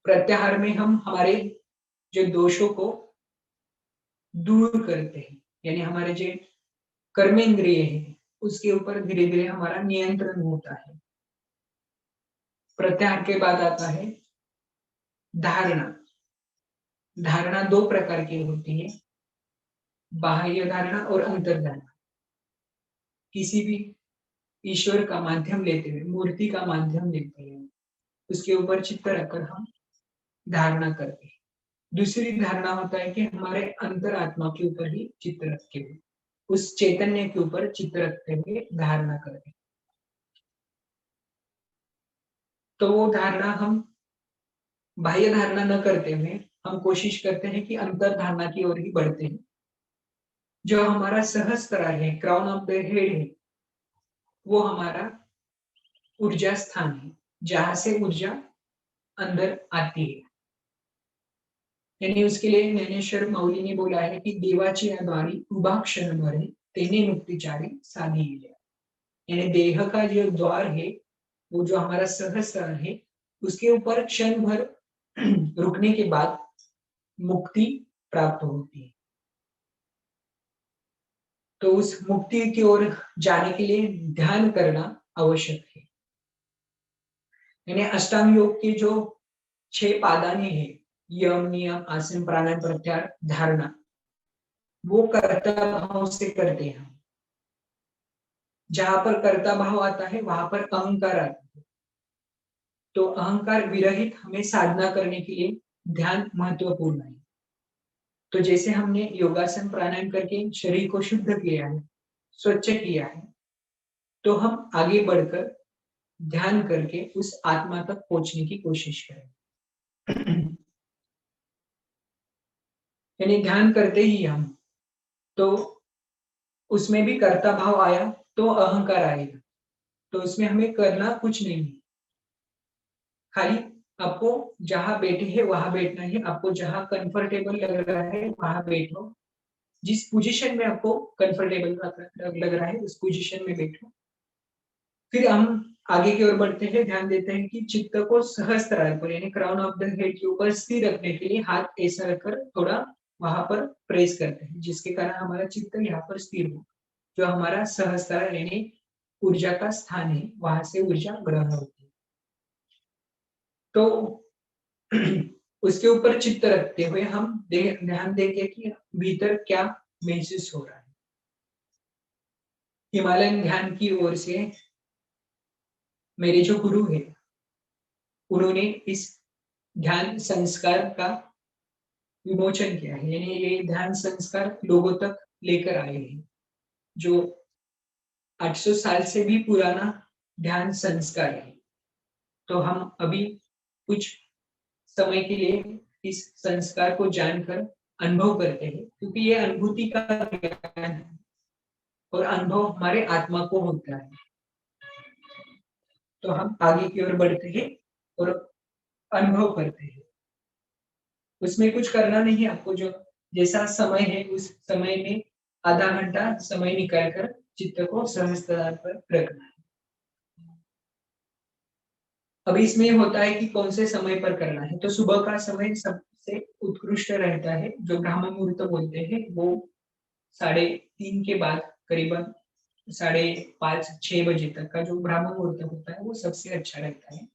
प्रत्याहार में हम हमारे जो दोषों को दूर करते हैं, यानी हमारे जो कर्मेंद्रिय है उसके ऊपर धीरे धीरे हमारा नियंत्रण होता है। प्रत्याहार के बाद आता है धारणा। धारणा दो प्रकार की होती है, बाह्य धारणा और अंतर धारणा। किसी भी ईश्वर का माध्यम लेते हुए, मूर्ति का माध्यम लेते हुए उसके ऊपर चित्त रखकर हम धारणा करते हैं। दूसरी धारणा होता है कि हमारे अंतरात्मा के ऊपर ही चित्त रखे हुए, उस चैतन्य के ऊपर चित्त रखते हुए धारणा करते। तो वो धारणा हम बाह्य धारणा न करते हुए हम कोशिश करते हैं कि अंतर धारणा की ओर ही बढ़ते हैं। जो हमारा सहस्त्र है, क्राउन ऑफ द हेड है, वो हमारा ऊर्जा स्थान है, जहां से ऊर्जा अंदर आती है। यानी उसके लिए ज्ञानेश्वर माऊली ने बोला है कि देवाची द्वारी उभा क्षण भरे तेने मुक्तिचारी साधी है। यानी देह का जो द्वार है, वो जो हमारा सहस्त्र है, उसके ऊपर क्षण भर रुकने के बाद मुक्ति प्राप्त होती है। तो उस मुक्ति की ओर जाने के लिए ध्यान करना आवश्यक है। यानी अष्टांग योग के जो 6 पादानी है, यम, नियम, आसन, प्राणायाम, प्रत्याहार, धारणा, वो कर्ता भाव से करते हैं। जहां पर कर्ता भाव आता है वहां पर अहंकार आता है। तो अहंकार विरहित हमें साधना करने के लिए ध्यान महत्वपूर्ण है। तो जैसे हमने योगासन प्राणायाम करके शरीर को शुद्ध किया है, स्वच्छ किया है, तो हम आगे बढ़कर ध्यान करके उस आत्मा तक पहुंचने की कोशिश करें। यानी ध्यान करते ही हम, तो उसमें भी कर्ता भाव आया तो अहंकार आएगा। तो उसमें हमें करना कुछ नहीं है, खाली आपको जहां बैठे हैं वहां बैठना है। आपको जहां कंफर्टेबल लग रहा है वहां बैठो। जिस पोजीशन में आपको कंफर्टेबल लग रहा है उस पोजीशन में बैठो। फिर हम आगे की ओर बढ़ते हैं, ध्यान देते हैं कि चित्त को सहस्त्रार पर यानी क्राउन ऑफ द हेड के ऊपर स्थिर रखने के लिए हाथ ऐसा रखकर थोड़ा वहां पर प्रेस करते हैं, जिसके कारण हमारा चित्त यहाँ पर स्थिर हो। जो हमारा सहस्त्रार यानी ऊर्जा का स्थान है, वहां से ऊर्जा ग्रहण होती है। तो उसके ऊपर चित्त रखते हुए हम ध्यान देंगे कि भीतर क्या महसूस हो रहा है। हिमालयन ध्यान की ओर से मेरे जो गुरु है, उन्होंने इस ध्यान संस्कार का विमोचन किया है। यानी ये ध्यान संस्कार लोगों तक लेकर आए हैं, जो 800 साल से भी पुराना ध्यान संस्कार है। तो हम अभी कुछ समय के लिए इस संस्कार को जानकर अनुभव करते हैं, क्योंकि ये अनुभूति का ज्ञान है और अनुभव हमारे आत्मा को होता है। तो हम आगे की ओर बढ़ते हैं और अनुभव करते हैं। उसमें कुछ करना नहीं है, आपको जो जैसा समय है उस समय में आधा घंटा समय निकालकर चित्त को सहस्त्रार पर रखना है। अभी इसमें होता है कि कौन से समय पर करना है। तो सुबह का समय सबसे उत्कृष्ट रहता है, जो ब्राह्मण मुहूर्त बोलते हैं, वो 3:30 के बाद करीबन 5:30-6 बजे तक का जो ब्राह्मण मुहूर्त होता है वो सबसे अच्छा रहता है।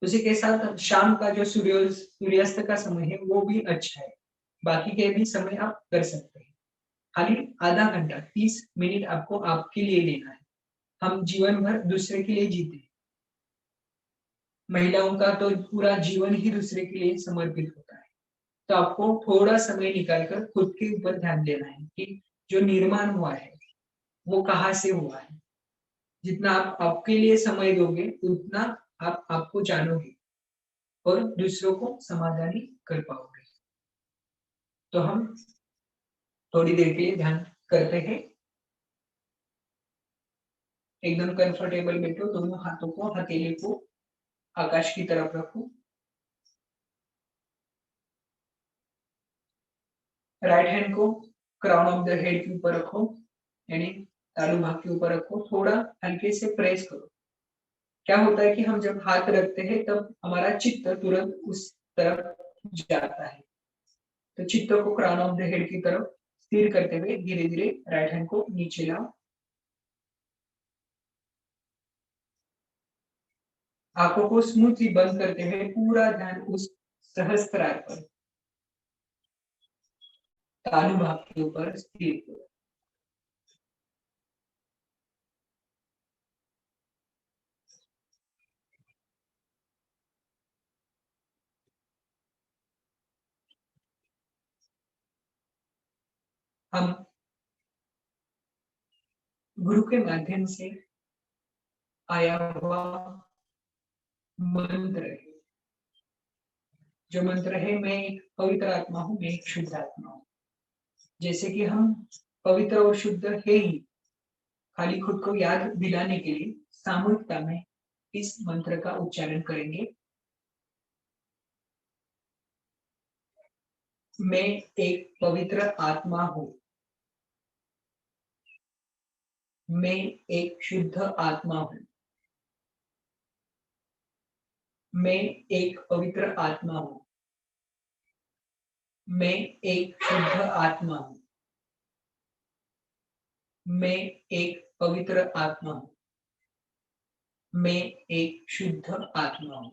उसी के साथ शाम का जो सूर्यास्त का समय है वो भी अच्छा है। बाकी के भी समय आप कर सकते हैं। खाली आधा घंटा 30 मिनट आपको आपके लिए लेना है। हम जीवन भर दूसरे के लिए जीते हैं। महिलाओं का तो पूरा जीवन ही दूसरे के लिए समर्पित होता है। तो आपको थोड़ा समय निकालकर खुद के ऊपर ध्यान देना है कि जो निर्माण हुआ है वो कहाँ से हुआ है। जितना आप आपके लिए समय दोगे उतना आप आपको जानोगे और दूसरों को समाधानी कर पाओगे। तो हम थोड़ी देर के लिए ध्यान करते हैं। एकदम कंफर्टेबल बैठो, दोनों हाथों को, हथेली को आकाश की तरफ रखो। राइट हैंड को क्राउन ऑफ द हेड के ऊपर रखो, यानी तालू भाग के ऊपर रखो। थोड़ा हल्के से प्रेस करो। क्या होता है कि हम जब हाथ रखते हैं तब हमारा चित्त तुरंत उस तरफ जाता है। तो चित्त को क्राउन ऑफ द हेड की तरफ स्थिर करते हुए धीरे धीरे राइट हैंड को नीचे लाओ। आंखों को स्मूथली बंद करते हुए पूरा ध्यान उस सहस्त्रार पर, तालु भाग के ऊपर स्थिर करो। हम गुरु के माध्यम से आया हुआ मंत्र है। जो मंत्र है, मैं एक पवित्र आत्मा हूं, मैं एक शुद्ध आत्मा हूं। जैसे कि हम पवित्र और शुद्ध है ही, खाली खुद को याद दिलाने के लिए सामूहिकता में इस मंत्र का उच्चारण करेंगे। मैं एक पवित्र आत्मा हूं, मैं एक शुद्ध आत्मा हूं, मैं एक पवित्र आत्मा हूं, मैं एक शुद्ध आत्मा हूं, मैं एक पवित्र आत्मा हूं, मैं एक शुद्ध आत्मा हूं।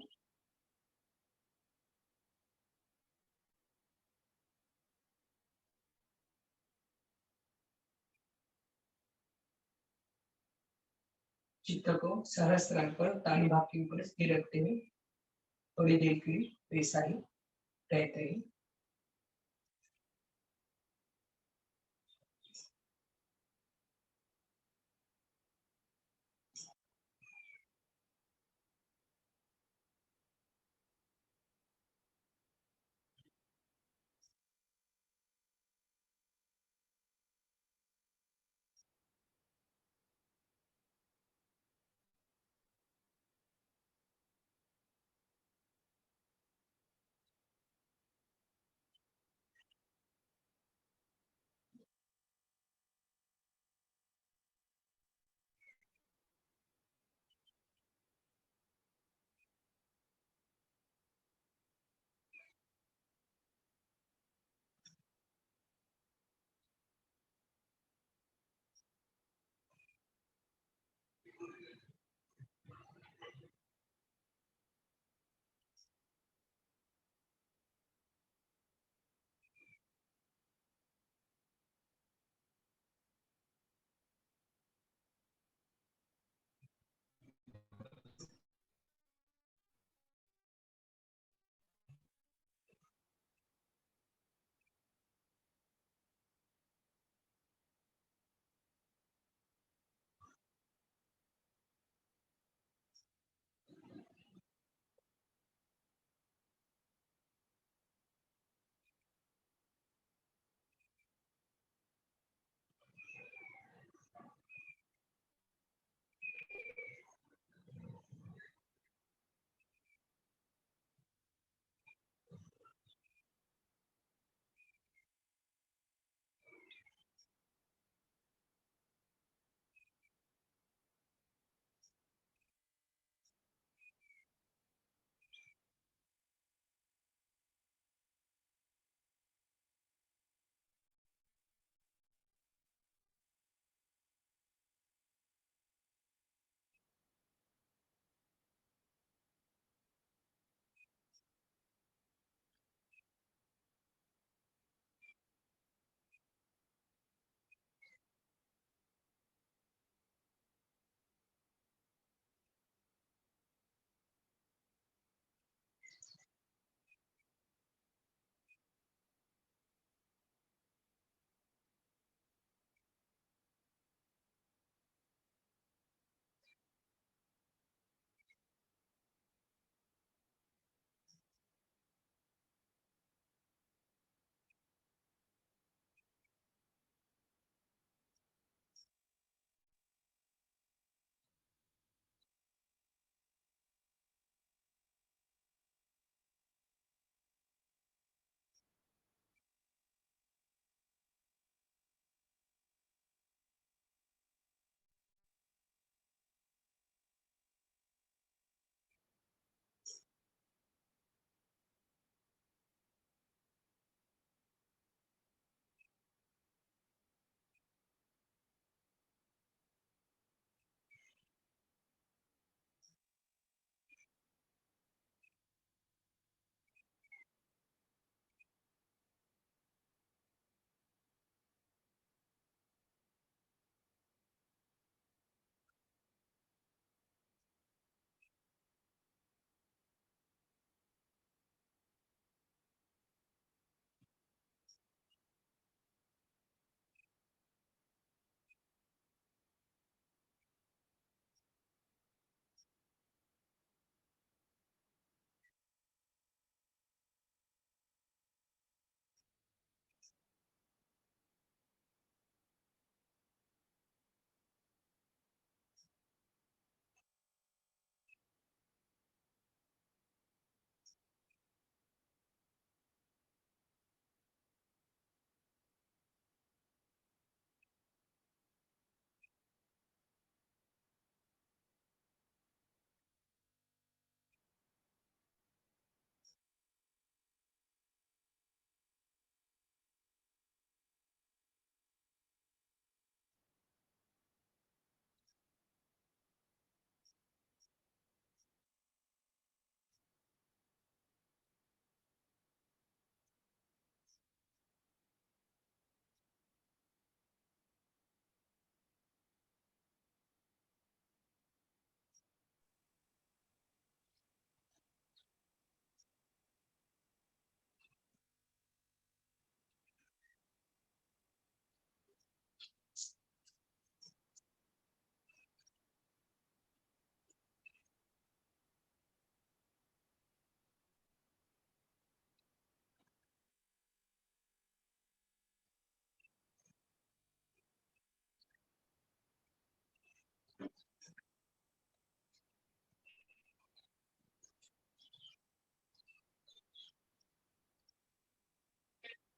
चित्त को सहस्त्रार पर ताली भाव के ऊपर स्थिर रखते हुए थोड़ी देर के लिए वैसा ही रहते हैं।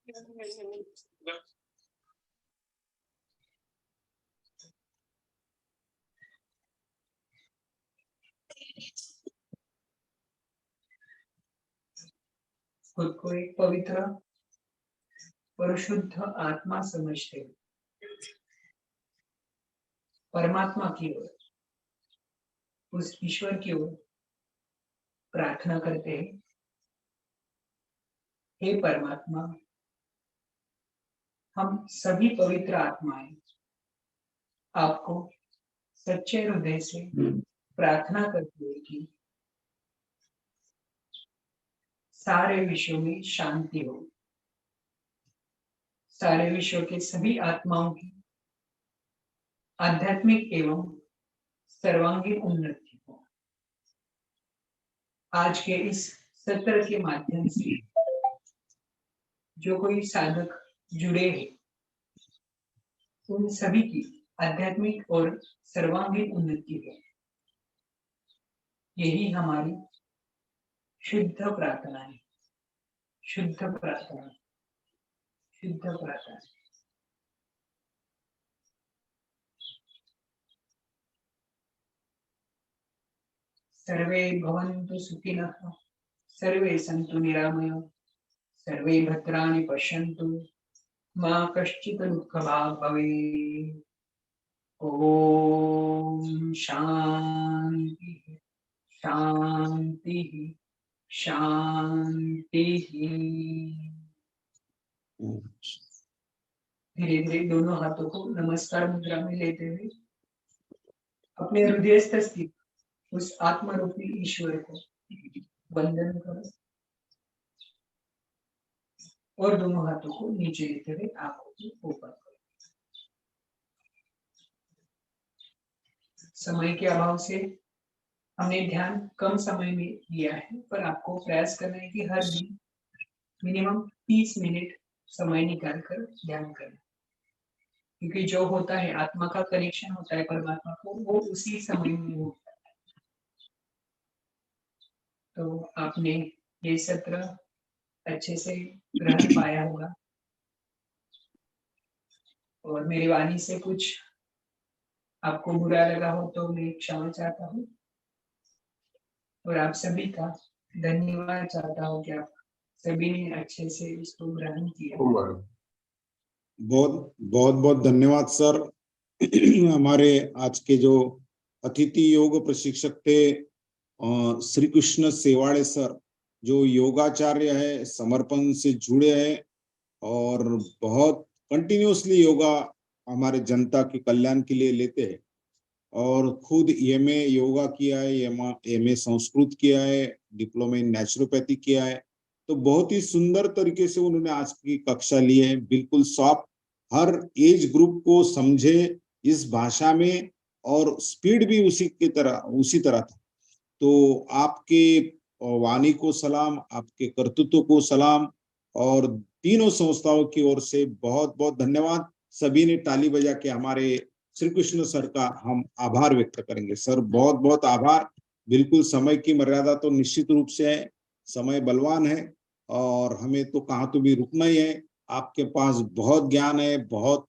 खुद को एक पवित्र और शुद्ध आत्मा समझते हुए परमात्मा की ओर, उस ईश्वर की ओर प्रार्थना करते हैं। हे परमात्मा, हम सभी पवित्र आत्माएं आपको सच्चे हृदय से प्रार्थना करते हैं कि सारे विश्व में शांति हो, सारे विश्व के सभी आत्माओं की आध्यात्मिक एवं सर्वांगीण उन्नति हो। आज के इस सत्र के माध्यम से जो कोई साधक जुड़े हैं, उन सभी की आध्यात्मिक और सर्वांगीण उन्नति हो, यही हमारी शुद्ध प्रार्थना है। शुद्ध प्रार्थना, शुद्ध प्रार्थना। सर्वे भवन्तु सुखिनः, सर्वे सन्तु निरामयाः, सर्वे भद्राणि पश्यन्तु, मा कश्चित् दुःखभाग् भवेत्। ॐ शान्तिः शान्तिः शान्तिः। धीरे धीरे दोनों हाथों को नमस्कार मुद्रा में लेते हुए अपने हृदयस्थ स्थित उस आत्मरूपी ईश्वर को वंदन करो और दोनों हाथों को नीचे लेते हुए आंखों को ऊपर करो। समय के अभाव से हमने ध्यान कम समय में लिया है, पर आपको प्रयास करना है कि हर दिन मिनिमम 30 मिनट समय निकालकर ध्यान करें, क्योंकि जो होता है आत्मा का कनेक्शन होता है परमात्मा को, वो उसी समय में होता है। तो आपने ये सत्र अच्छे से ग्रहण पाया होगा और मेरी वाणी से कुछ आपको बुरा लगा हो तो मैं क्षमा चाहता हूँ और आप सभी का धन्यवाद चाहता हूँ कि आप सभी ने अच्छे से इसको ग्रहण किया। बहुत बहुत बहुत धन्यवाद सर। हमारे आज के जो अतिथि योग प्रशिक्षक थे श्री कृष्ण सेवाड़े सर, जो योगाचार्य है, समर्पण से जुड़े हैं और बहुत कंटिन्यूअसली योगा हमारे जनता के कल्याण के लिए लेते हैं और खुद एमए योगा किया है, एमए संस्कृत किया है, डिप्लोमा इन नेचुरोपैथी किया है। तो बहुत ही सुंदर तरीके से उन्होंने आज की कक्षा ली है, बिल्कुल सॉफ्ट, हर एज ग्रुप को समझे इस भाषा में और स्पीड भी उसी तरह था। तो आपके वाणी को सलाम, आपके कर्तृत्व को सलाम और तीनों संस्थाओं की ओर से बहुत बहुत धन्यवाद। सभी ने ताली बजा के हमारे श्री कृष्ण सर का हम आभार व्यक्त करेंगे। सर बहुत बहुत आभार। बिल्कुल समय की मर्यादा तो निश्चित रूप से है, समय बलवान है और हमें तो कहाँ तो भी रुकना ही है। आपके पास बहुत ज्ञान है, बहुत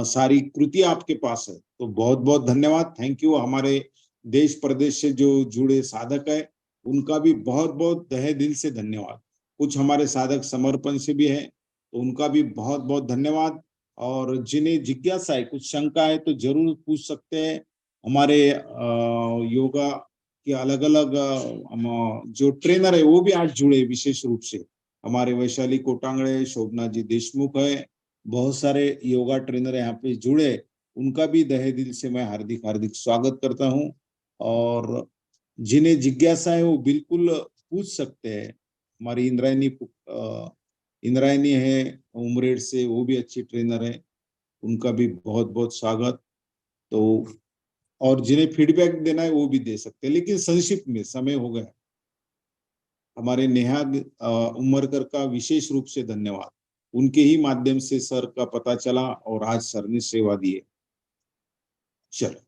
सारी कृतियां आपके पास है, तो बहुत बहुत धन्यवाद। Thank you. हमारे देश प्रदेश से जो जुड़े साधक है उनका भी बहुत बहुत तहे दिल से धन्यवाद। कुछ हमारे साधक समर्पण से भी है तो उनका भी बहुत बहुत धन्यवाद। और जिन्हें जिज्ञासा है, कुछ शंका है तो जरूर पूछ सकते हैं। हमारे योगा के अलग अलग जो ट्रेनर है वो भी आज जुड़े विशेष रूप से। हमारे वैशाली कोटांगड़े, शोभना जी देशमुख है, बहुत सारे योगा ट्रेनर यहाँ पे जुड़े, उनका भी तहे दिल से मैं हार्दिक हार्दिक स्वागत करता हूँ। और जिन्हें जिज्ञासा है वो बिल्कुल पूछ सकते हैं। हमारी इंद्रायणी है उमरेड से, वो भी अच्छी ट्रेनर है, उनका भी बहुत बहुत स्वागत। तो और जिन्हें फीडबैक देना है वो भी दे सकते हैं, लेकिन संक्षिप्त में, समय हो गया। हमारे नेहा उमरकर का विशेष रूप से धन्यवाद, उनके ही माध्यम से सर का पता चला और आज सर ने सेवा दी है। चलो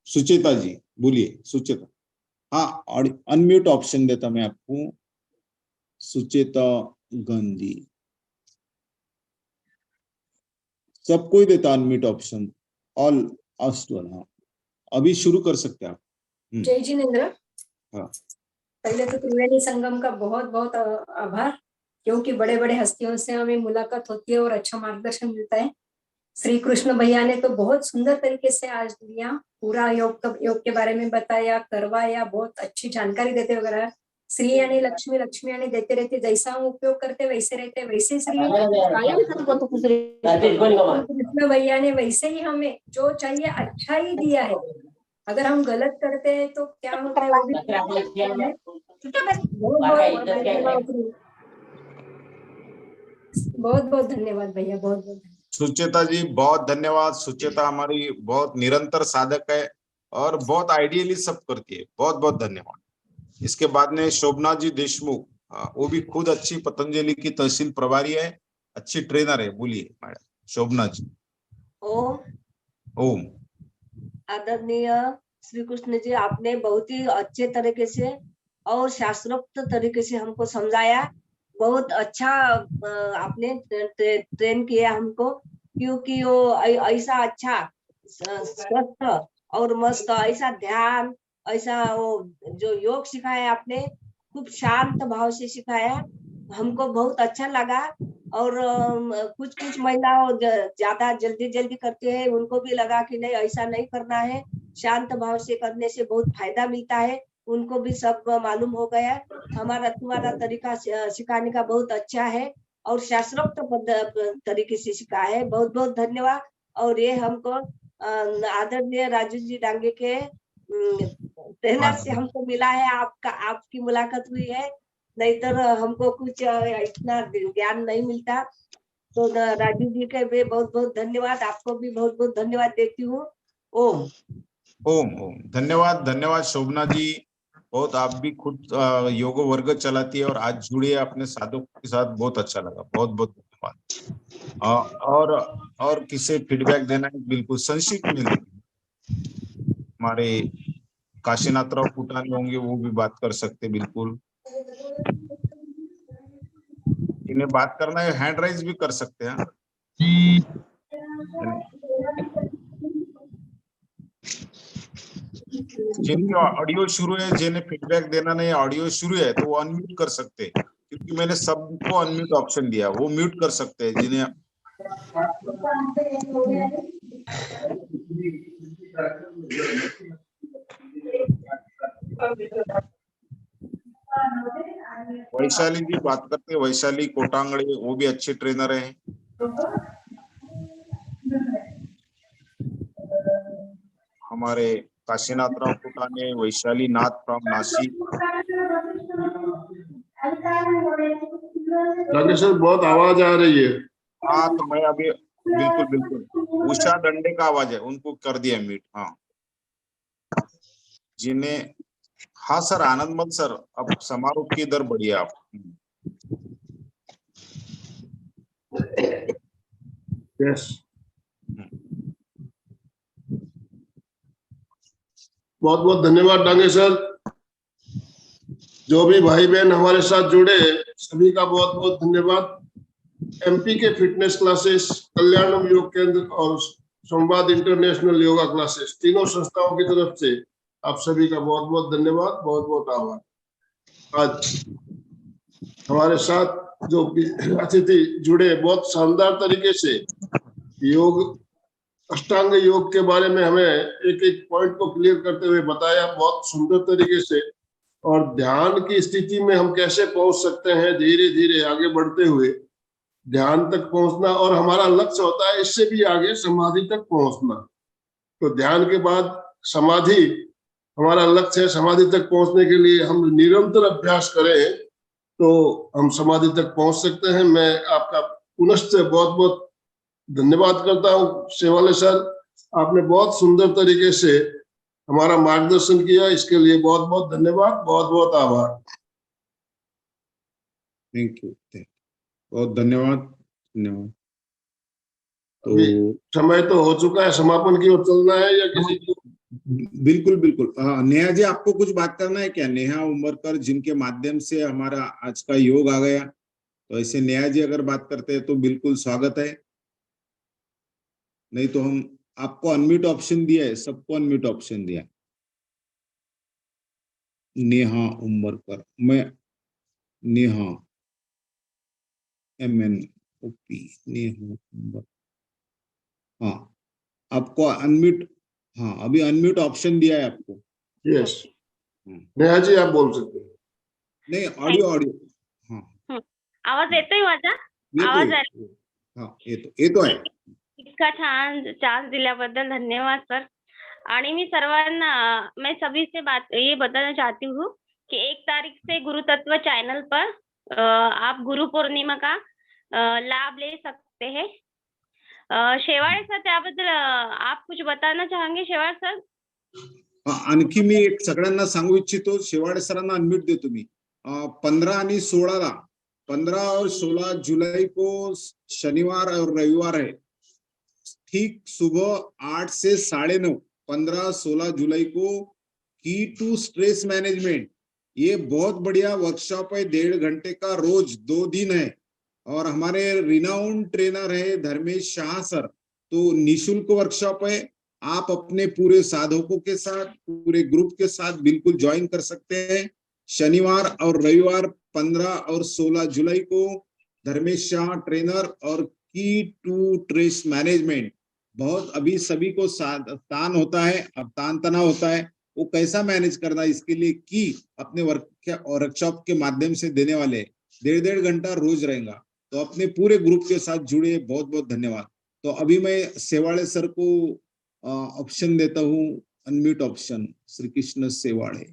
सुचेता जी बोलिए। सुचेता, हाँ, और अनम्यूट ऑप्शन देता मैं आपको। सुचेता गांधी सबको ही देता unmute option, all asked one. हाँ, अभी शुरू कर सकते हैं आप। जय जिनेन्द्र। हाँ। पहले तो त्रिवेणी संगम का बहुत बहुत आभार, क्योंकि बड़े बड़े हस्तियों से हमें मुलाकात होती है और अच्छा मार्गदर्शन मिलता है। श्री कृष्ण भैया ने तो बहुत सुंदर तरीके से आज दिया, पूरा योग के बारे में बताया, करवाया, बहुत अच्छी जानकारी देते वगैरह। श्री यानी लक्ष्मी, लक्ष्मी यानी देते रहते, जैसा हम उपयोग करते वैसे रहते, वैसे श्री कृष्ण भैया ने वैसे ही हमें जो चाहिए अच्छा ही दिया है। अगर हम गलत करते हैं तो क्या होता है वो भी बहुत बहुत धन्यवाद भैया, बहुत बहुत। सुचेता जी बहुत धन्यवाद। सुचेता हमारी बहुत निरंतर साधक है और बहुत आइडियली सब करती है, बहुत बहुत धन्यवाद। इसके बाद में शोभना जी देशमुख, वो भी खुद अच्छी पतंजलि की तहसील प्रभारी है, अच्छी ट्रेनर है। बोलिए मैडम शोभना जी। ओम ओम। आदरणीय श्री कृष्ण जी, आपने बहुत ही अच्छे तरीके से और शास्त्रोक्त तरीके से हमको समझाया। बहुत अच्छा आपने ट्रेन किया हमको, क्योंकि वो ऐसा अच्छा स्वस्थ और मस्त ऐसा ध्यान, ऐसा वो जो योग सिखाया आपने, खूब शांत भाव से सिखाया, हमको बहुत अच्छा लगा। और कुछ कुछ महिलाओं ज्यादा जल्दी जल्दी करते हैं, उनको भी लगा कि नहीं ऐसा नहीं करना है, शांत भाव से करने से बहुत फायदा मिलता है, उनको भी सब मालूम हो गया। तुम्हारा तरीका सिखाने का बहुत अच्छा है और शास्त्रोक्त तरीके से सिखा है, बहुत बहुत धन्यवाद। और ये हमको आदरणीय राजू जी डांगे के ट्रेनर से हमको मिला है, आपकी मुलाकात हुई है, नहीं तो हमको कुछ इतना ज्ञान नहीं मिलता। तो राजू जी के भी बहुत बहुत धन्यवाद, आपको भी बहुत बहुत धन्यवाद देती हूँ। ओम ओम ओम। धन्यवाद धन्यवाद शोभना जी, बहुत आप भी खुद योग वर्ग चलाती है और आज जुड़े अपने साधकों के साथ, बहुत अच्छा लगा, बहुत बहुत धन्यवाद। और किसे फीडबैक देना है बिल्कुल संक्षिप्त में लिखिए। हमारे काशीनाथराव कुटानी होंगे, वो भी बात कर सकते बिल्कुल। इन्हें बात करना है हैंड राइज भी कर सकते हैं। जिनके ऑडियो शुरू है, जिन्हें फीडबैक देना नहीं, ऑडियो शुरू है तो वो अनम्यूट कर सकते हैं, क्योंकि मैंने सबको अनम्यूट ऑप्शन दिया, वो म्यूट कर सकते हैं जिन्हें। वैशाली जी बात करते हैं, वैशाली कोटांगड़े, वो भी अच्छे ट्रेनर हैं। हमारे काशीनाथराव कुटाने, वैशाली नाथ फ्रॉम नासिक। डॉक्टर सर बहुत आवाज आ रही है। हाँ तो मैं अभी बिल्कुल बिल्कुल, उषा दंडे का आवाज है, उनको कर दिया म्यूट। हाँ जिन्हें, हाँ सर आनंदमल सर, अब समारोह की इधर बढ़िया आप। यस, बहुत बहुत धन्यवाद डांगे सर। जो भी भाई बहन हमारे साथ जुड़े सभी का बहुत बहुत धन्यवाद। एमपी के फिटनेस क्लासेस, कल्याणम योग केंद्र और संवाद इंटरनेशनल योगा क्लासेस, तीनों संस्थाओं की तरफ से आप सभी का बहुत बहुत धन्यवाद, बहुत बहुत आभार। आज हमारे साथ जो अतिथि जुड़े, बहुत शानदार तरीके से योग, अष्टांग योग के बारे में हमें एक एक पॉइंट को क्लियर करते हुए बताया, बहुत सुंदर तरीके से। और ध्यान की स्थिति में हम कैसे पहुंच सकते हैं, धीरे धीरे आगे बढ़ते हुए ध्यान तक पहुंचना, और हमारा लक्ष्य होता है इससे भी आगे समाधि तक पहुंचना। तो ध्यान के बाद समाधि हमारा लक्ष्य है। समाधि तक पहुंचने के लिए हम निरंतर अभ्यास करें तो हम समाधि तक पहुंच सकते हैं। मैं आपका पुनश्च बहुत बहुत धन्यवाद करता हूँ सेवाले सर, आपने बहुत सुंदर तरीके से हमारा मार्गदर्शन किया, इसके लिए बहुत बहुत धन्यवाद, बहुत बहुत आभार। थैंक यू, बहुत धन्यवाद धन्यवाद। तो समय तो हो चुका है, समापन की ओर चलना है या किसी को? बिल्कुल बिल्कुल। नेहा जी आपको कुछ बात करना है क्या? नेहा उमरकर, जिनके माध्यम से हमारा आज का योग आ गया, तो ऐसे नेहा जी अगर बात करते हैं तो बिल्कुल स्वागत है, नहीं तो हम आपको अनम्यूट ऑप्शन दिया है, सबको अनम्यूट ऑप्शन दिया है। नेहा उम्बरकर, मैं नेहा MNOP नेहा उम्बर, हाँ आपको अनम्यूट, हाँ अभी अनम्यूट ऑप्शन दिया है आपको। यस नेहा जी आप बोल सकते हैं। नहीं ऑडिओ ऑडिओ, हाँ आवाज येतोय माझा? येतोय, आवाज आला? हाँ येतो आहे. इतका छान चान्स दिल्याबद्दल धन्यवाद सर. आणि मैं सभी से ये बताना चाहती हूँ कि 1 तारीख से गुरु तत्व चैनल पर आप गुरु पूर्णिमा का लाभ ले सकते हैं. शेवाळे सर त्याबद्दल आप कुछ बताना चाहेंगे शेवाळे सर? आणखी मी एक सगळ्यांना सांगू इच्छितो, शेवाळे सरांना अनम्यूट देतो मी. 15 आणि 16 15 और 16 जुलाई को शनिवार और रविवार है, ठीक सुबह 8 से 9:30 15-16 जुलाई को की टू स्ट्रेस मैनेजमेंट, ये बहुत बढ़िया वर्कशॉप है, 1.5 घंटे का, रोज 2 दिन है और हमारे रिनाउंड ट्रेनर है धर्मेश शाह सर. तो निशुल्क वर्कशॉप है, आप अपने पूरे साधकों के साथ, पूरे ग्रुप के साथ बिल्कुल ज्वाइन कर सकते हैं. शनिवार और रविवार 15 और 16 जुलाई को धर्मेश शाह ट्रेनर और की टू स्ट्रेस मैनेजमेंट, बहुत अभी सभी को तान होता है, अब तान तनाव होता है, वो कैसा मैनेज करना, इसके लिए की अपने वर्कशॉप के माध्यम से देने वाले 1.5 घंटा रोज रहेगा. तो अपने पूरे ग्रुप के साथ जुड़े. बहुत बहुत धन्यवाद. तो अभी मैं सेवाड़े सर को ऑप्शन देता हूँ, अनम्यूट ऑप्शन. श्री कृष्ण सेवाड़े,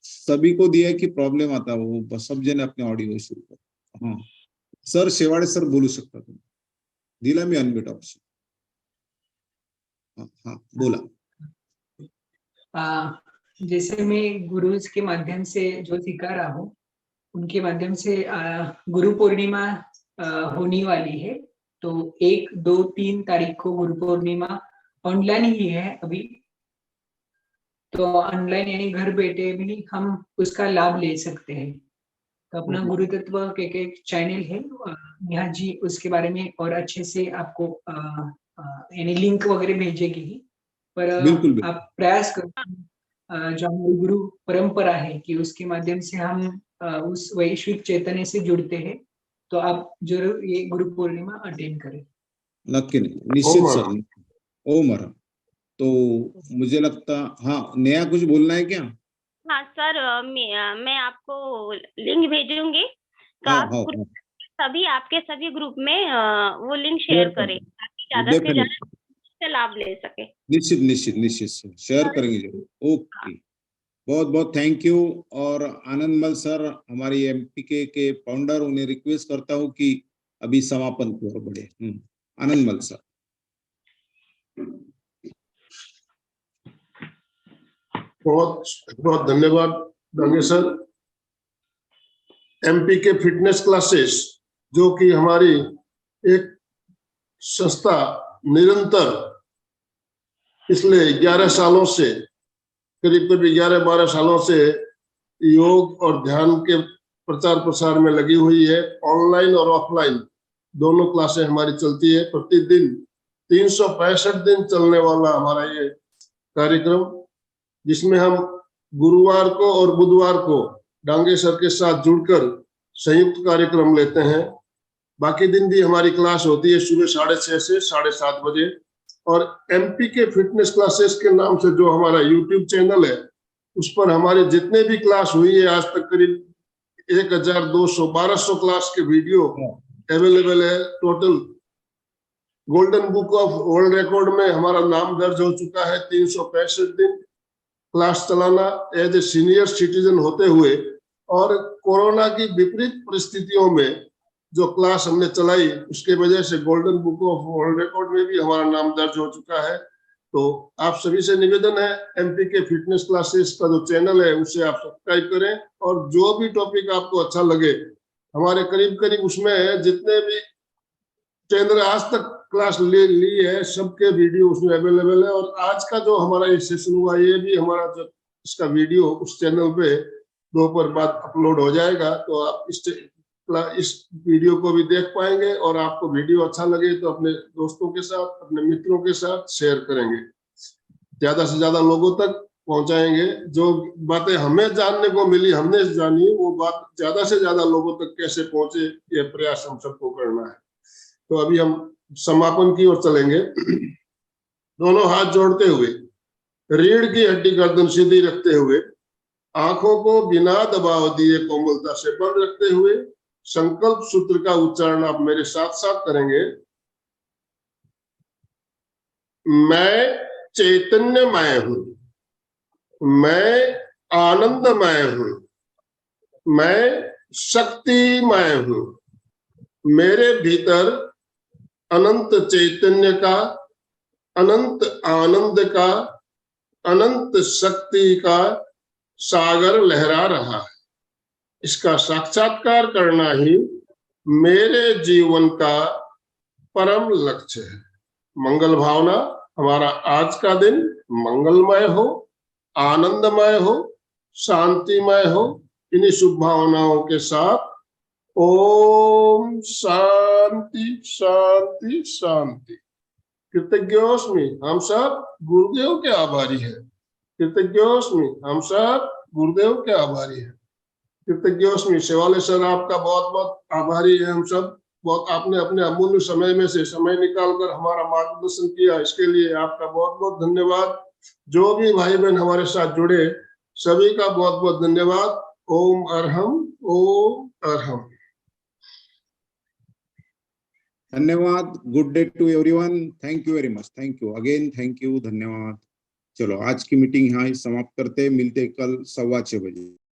सभी को दिया कि प्रॉब्लेम आता है, वो सब जने अपने ऑडिओ शुरू कर. हाँ सर, शेवाड़े सर बोलू शकता तुम्ही, दिला मी अनम्यूट ऑप्शन. हाँ बोला. जैसे मैं गुरुज के माध्यम से जो सिखा रहा हूँ, उनके माध्यम से गुरु पूर्णिमा होने वाली है. तो 1, 2, 3 तारीख को गुरु पूर्णिमा ऑनलाइन ही है अभी. तो ऑनलाइन यानी घर बैठे भी हम उसका लाभ ले सकते हैं. तो अपना गुरु तत्व के चैनल है, नेहा जी उसके बारे में और अच्छे से आपको यानी लिंक वगैरह भेजेगी ही. पर बिल्कुल. आप प्रयास करो, जो हमारी गुरु परंपरा है कि उसके माध्यम से हम उस वैश्विक चैतन्य से जुड़ते हैं. तो आप जरूर ये गुरु पूर्णिमा अटेंड करें. नक्की नहीं, निश्चित सर. ओ मरा. तो मुझे लगता, हाँ नेहा कुछ बोलना है क्या? हाँ सर, मैं आपको लिंक भेजूंगी. आपके सभी ग्रुप में वो लिंक शेयर करें ताकि ज्यादा से ज्यादा लाभ ले सके. निश्चित निश्चित निश्चित शेयर करेंगे जरूर. ओके, बहुत बहुत थैंक यू. और आनंदमल सर हमारी एमपीके के फाउंडर, उन्हें रिक्वेस्ट करता हूँ कि अभी समापन की ओर बढ़े. आनंदमल सर. बहुत बहुत धन्यवाद डांगे सर. एमपीके फिटनेस क्लासेस जो कि हमारी एक संस्था निरंतर पिछले 11 सालों से, करीब 11-12 सालों से योग और ध्यान के प्रचार प्रसार में लगी हुई है. ऑनलाइन और ऑफलाइन दोनों क्लासें हमारी चलती है. प्रतिदिन 365 दिन चलने वाला हमारा ये कार्यक्रम, जिसमें हम गुरुवार को और बुधवार को डांगे सर के साथ जुड़कर संयुक्त कार्यक्रम लेते हैं. बाकी दिन भी हमारी क्लास होती है सुबह 6:30 से 7:30 बजे. और एमपीके फिटनेस क्लासेस के नाम से जो हमारा यूट्यूब चैनल है, उस पर हमारे जितने भी क्लास हुई है आज तक करीब 1200 क्लास के वीडियो अवेलेबल है. Total golden book of world record में हमारा नाम दर्ज हो चुका है. 365 दिन क्लास चलाना एज ए सीनियर सिटीजन होते हुए, और कोरोना की विपरीत परिस्थितियों में जो क्लास हमने चलाई, उसके वजह से golden book of world record में भी हमारा नाम दर्ज हो चुका है. तो आप सभी से निवेदन है, एमपीके फिटनेस क्लासेस का जो चैनल है उसे आप सब्सक्राइब करें. और जो भी टॉपिक आपको अच्छा लगे, हमारे करीब उसमें जितने भी चैनल आज तक क्लास ली है, सबके वीडियो उसमें अवेलेबल है. और आज का जो हमारा ये सेशन हुआ, ये भी हमारा जो इसका वीडियो उस चैनल पे दोपहर बाद अपलोड हो जाएगा. तो आप इस इस वीडियो को भी देख पाएंगे, और आपको वीडियो अच्छा लगे तो अपने दोस्तों के साथ, अपने मित्रों के साथ शेयर करेंगे, ज्यादा से ज्यादा लोगों तक पहुंचाएंगे। जो बातें हमें जानने को मिली, हमने जानी, वो बात ज्यादा से ज्यादा लोगों तक कैसे पहुंचे, ये प्रयास हम सबको करना है। तो अभी हम समापन की ओर चलेंगे। दोनों हाथ जोड़ते हुए, रीढ़ की हड्डी गर्दन सीधी रखते हुए, आंखों को बिना दबाव दिए कोमलता से बंद रखते हुए संकल्प सूत्र का उच्चारण आप मेरे साथ साथ करेंगे। मैं चैतन्यमय हूं, मैं आनंदमय हूं, मैं शक्तिमय हूं, मेरे भीतर अनंत चैतन्य का, अनंत आनंद का, अनंत शक्ति का सागर लहरा रहा है। इसका साक्षात्कार करना ही मेरे जीवन का परम लक्ष्य है। मंगल भावना, हमारा आज का दिन मंगलमय हो, आनंदमय हो, शांतिमय हो। इन्हीं शुभ भावनाओं के साथ ओम शांति शांति शांति। कृतज्ञोस्मि, हम सब गुरुदेव के आभारी हैं। कृतज्ञोस्मि, हम सब गुरुदेव के आभारी हैं। कृतज्ञोस्मि, शिवालय सर आपका बहुत बहुत आभारी है हम सब। बहुत आपने अपने अमूल्य समय में से समय निकालकर हमारा मार्गदर्शन किया, इसके लिए आपका बहुत बहुत धन्यवाद। जो भी भाई बहन हमारे साथ जुड़े, सभी का बहुत बहुत धन्यवाद। ओम अरहम, ओम अरहम। धन्यवाद। Good day to everyone. Thank you very much. Thank you again. Thank you, धन्यवाद। चलो आज की मीटिंग यहाँ समाप्त करते, मिलते कल 6:15 बजे।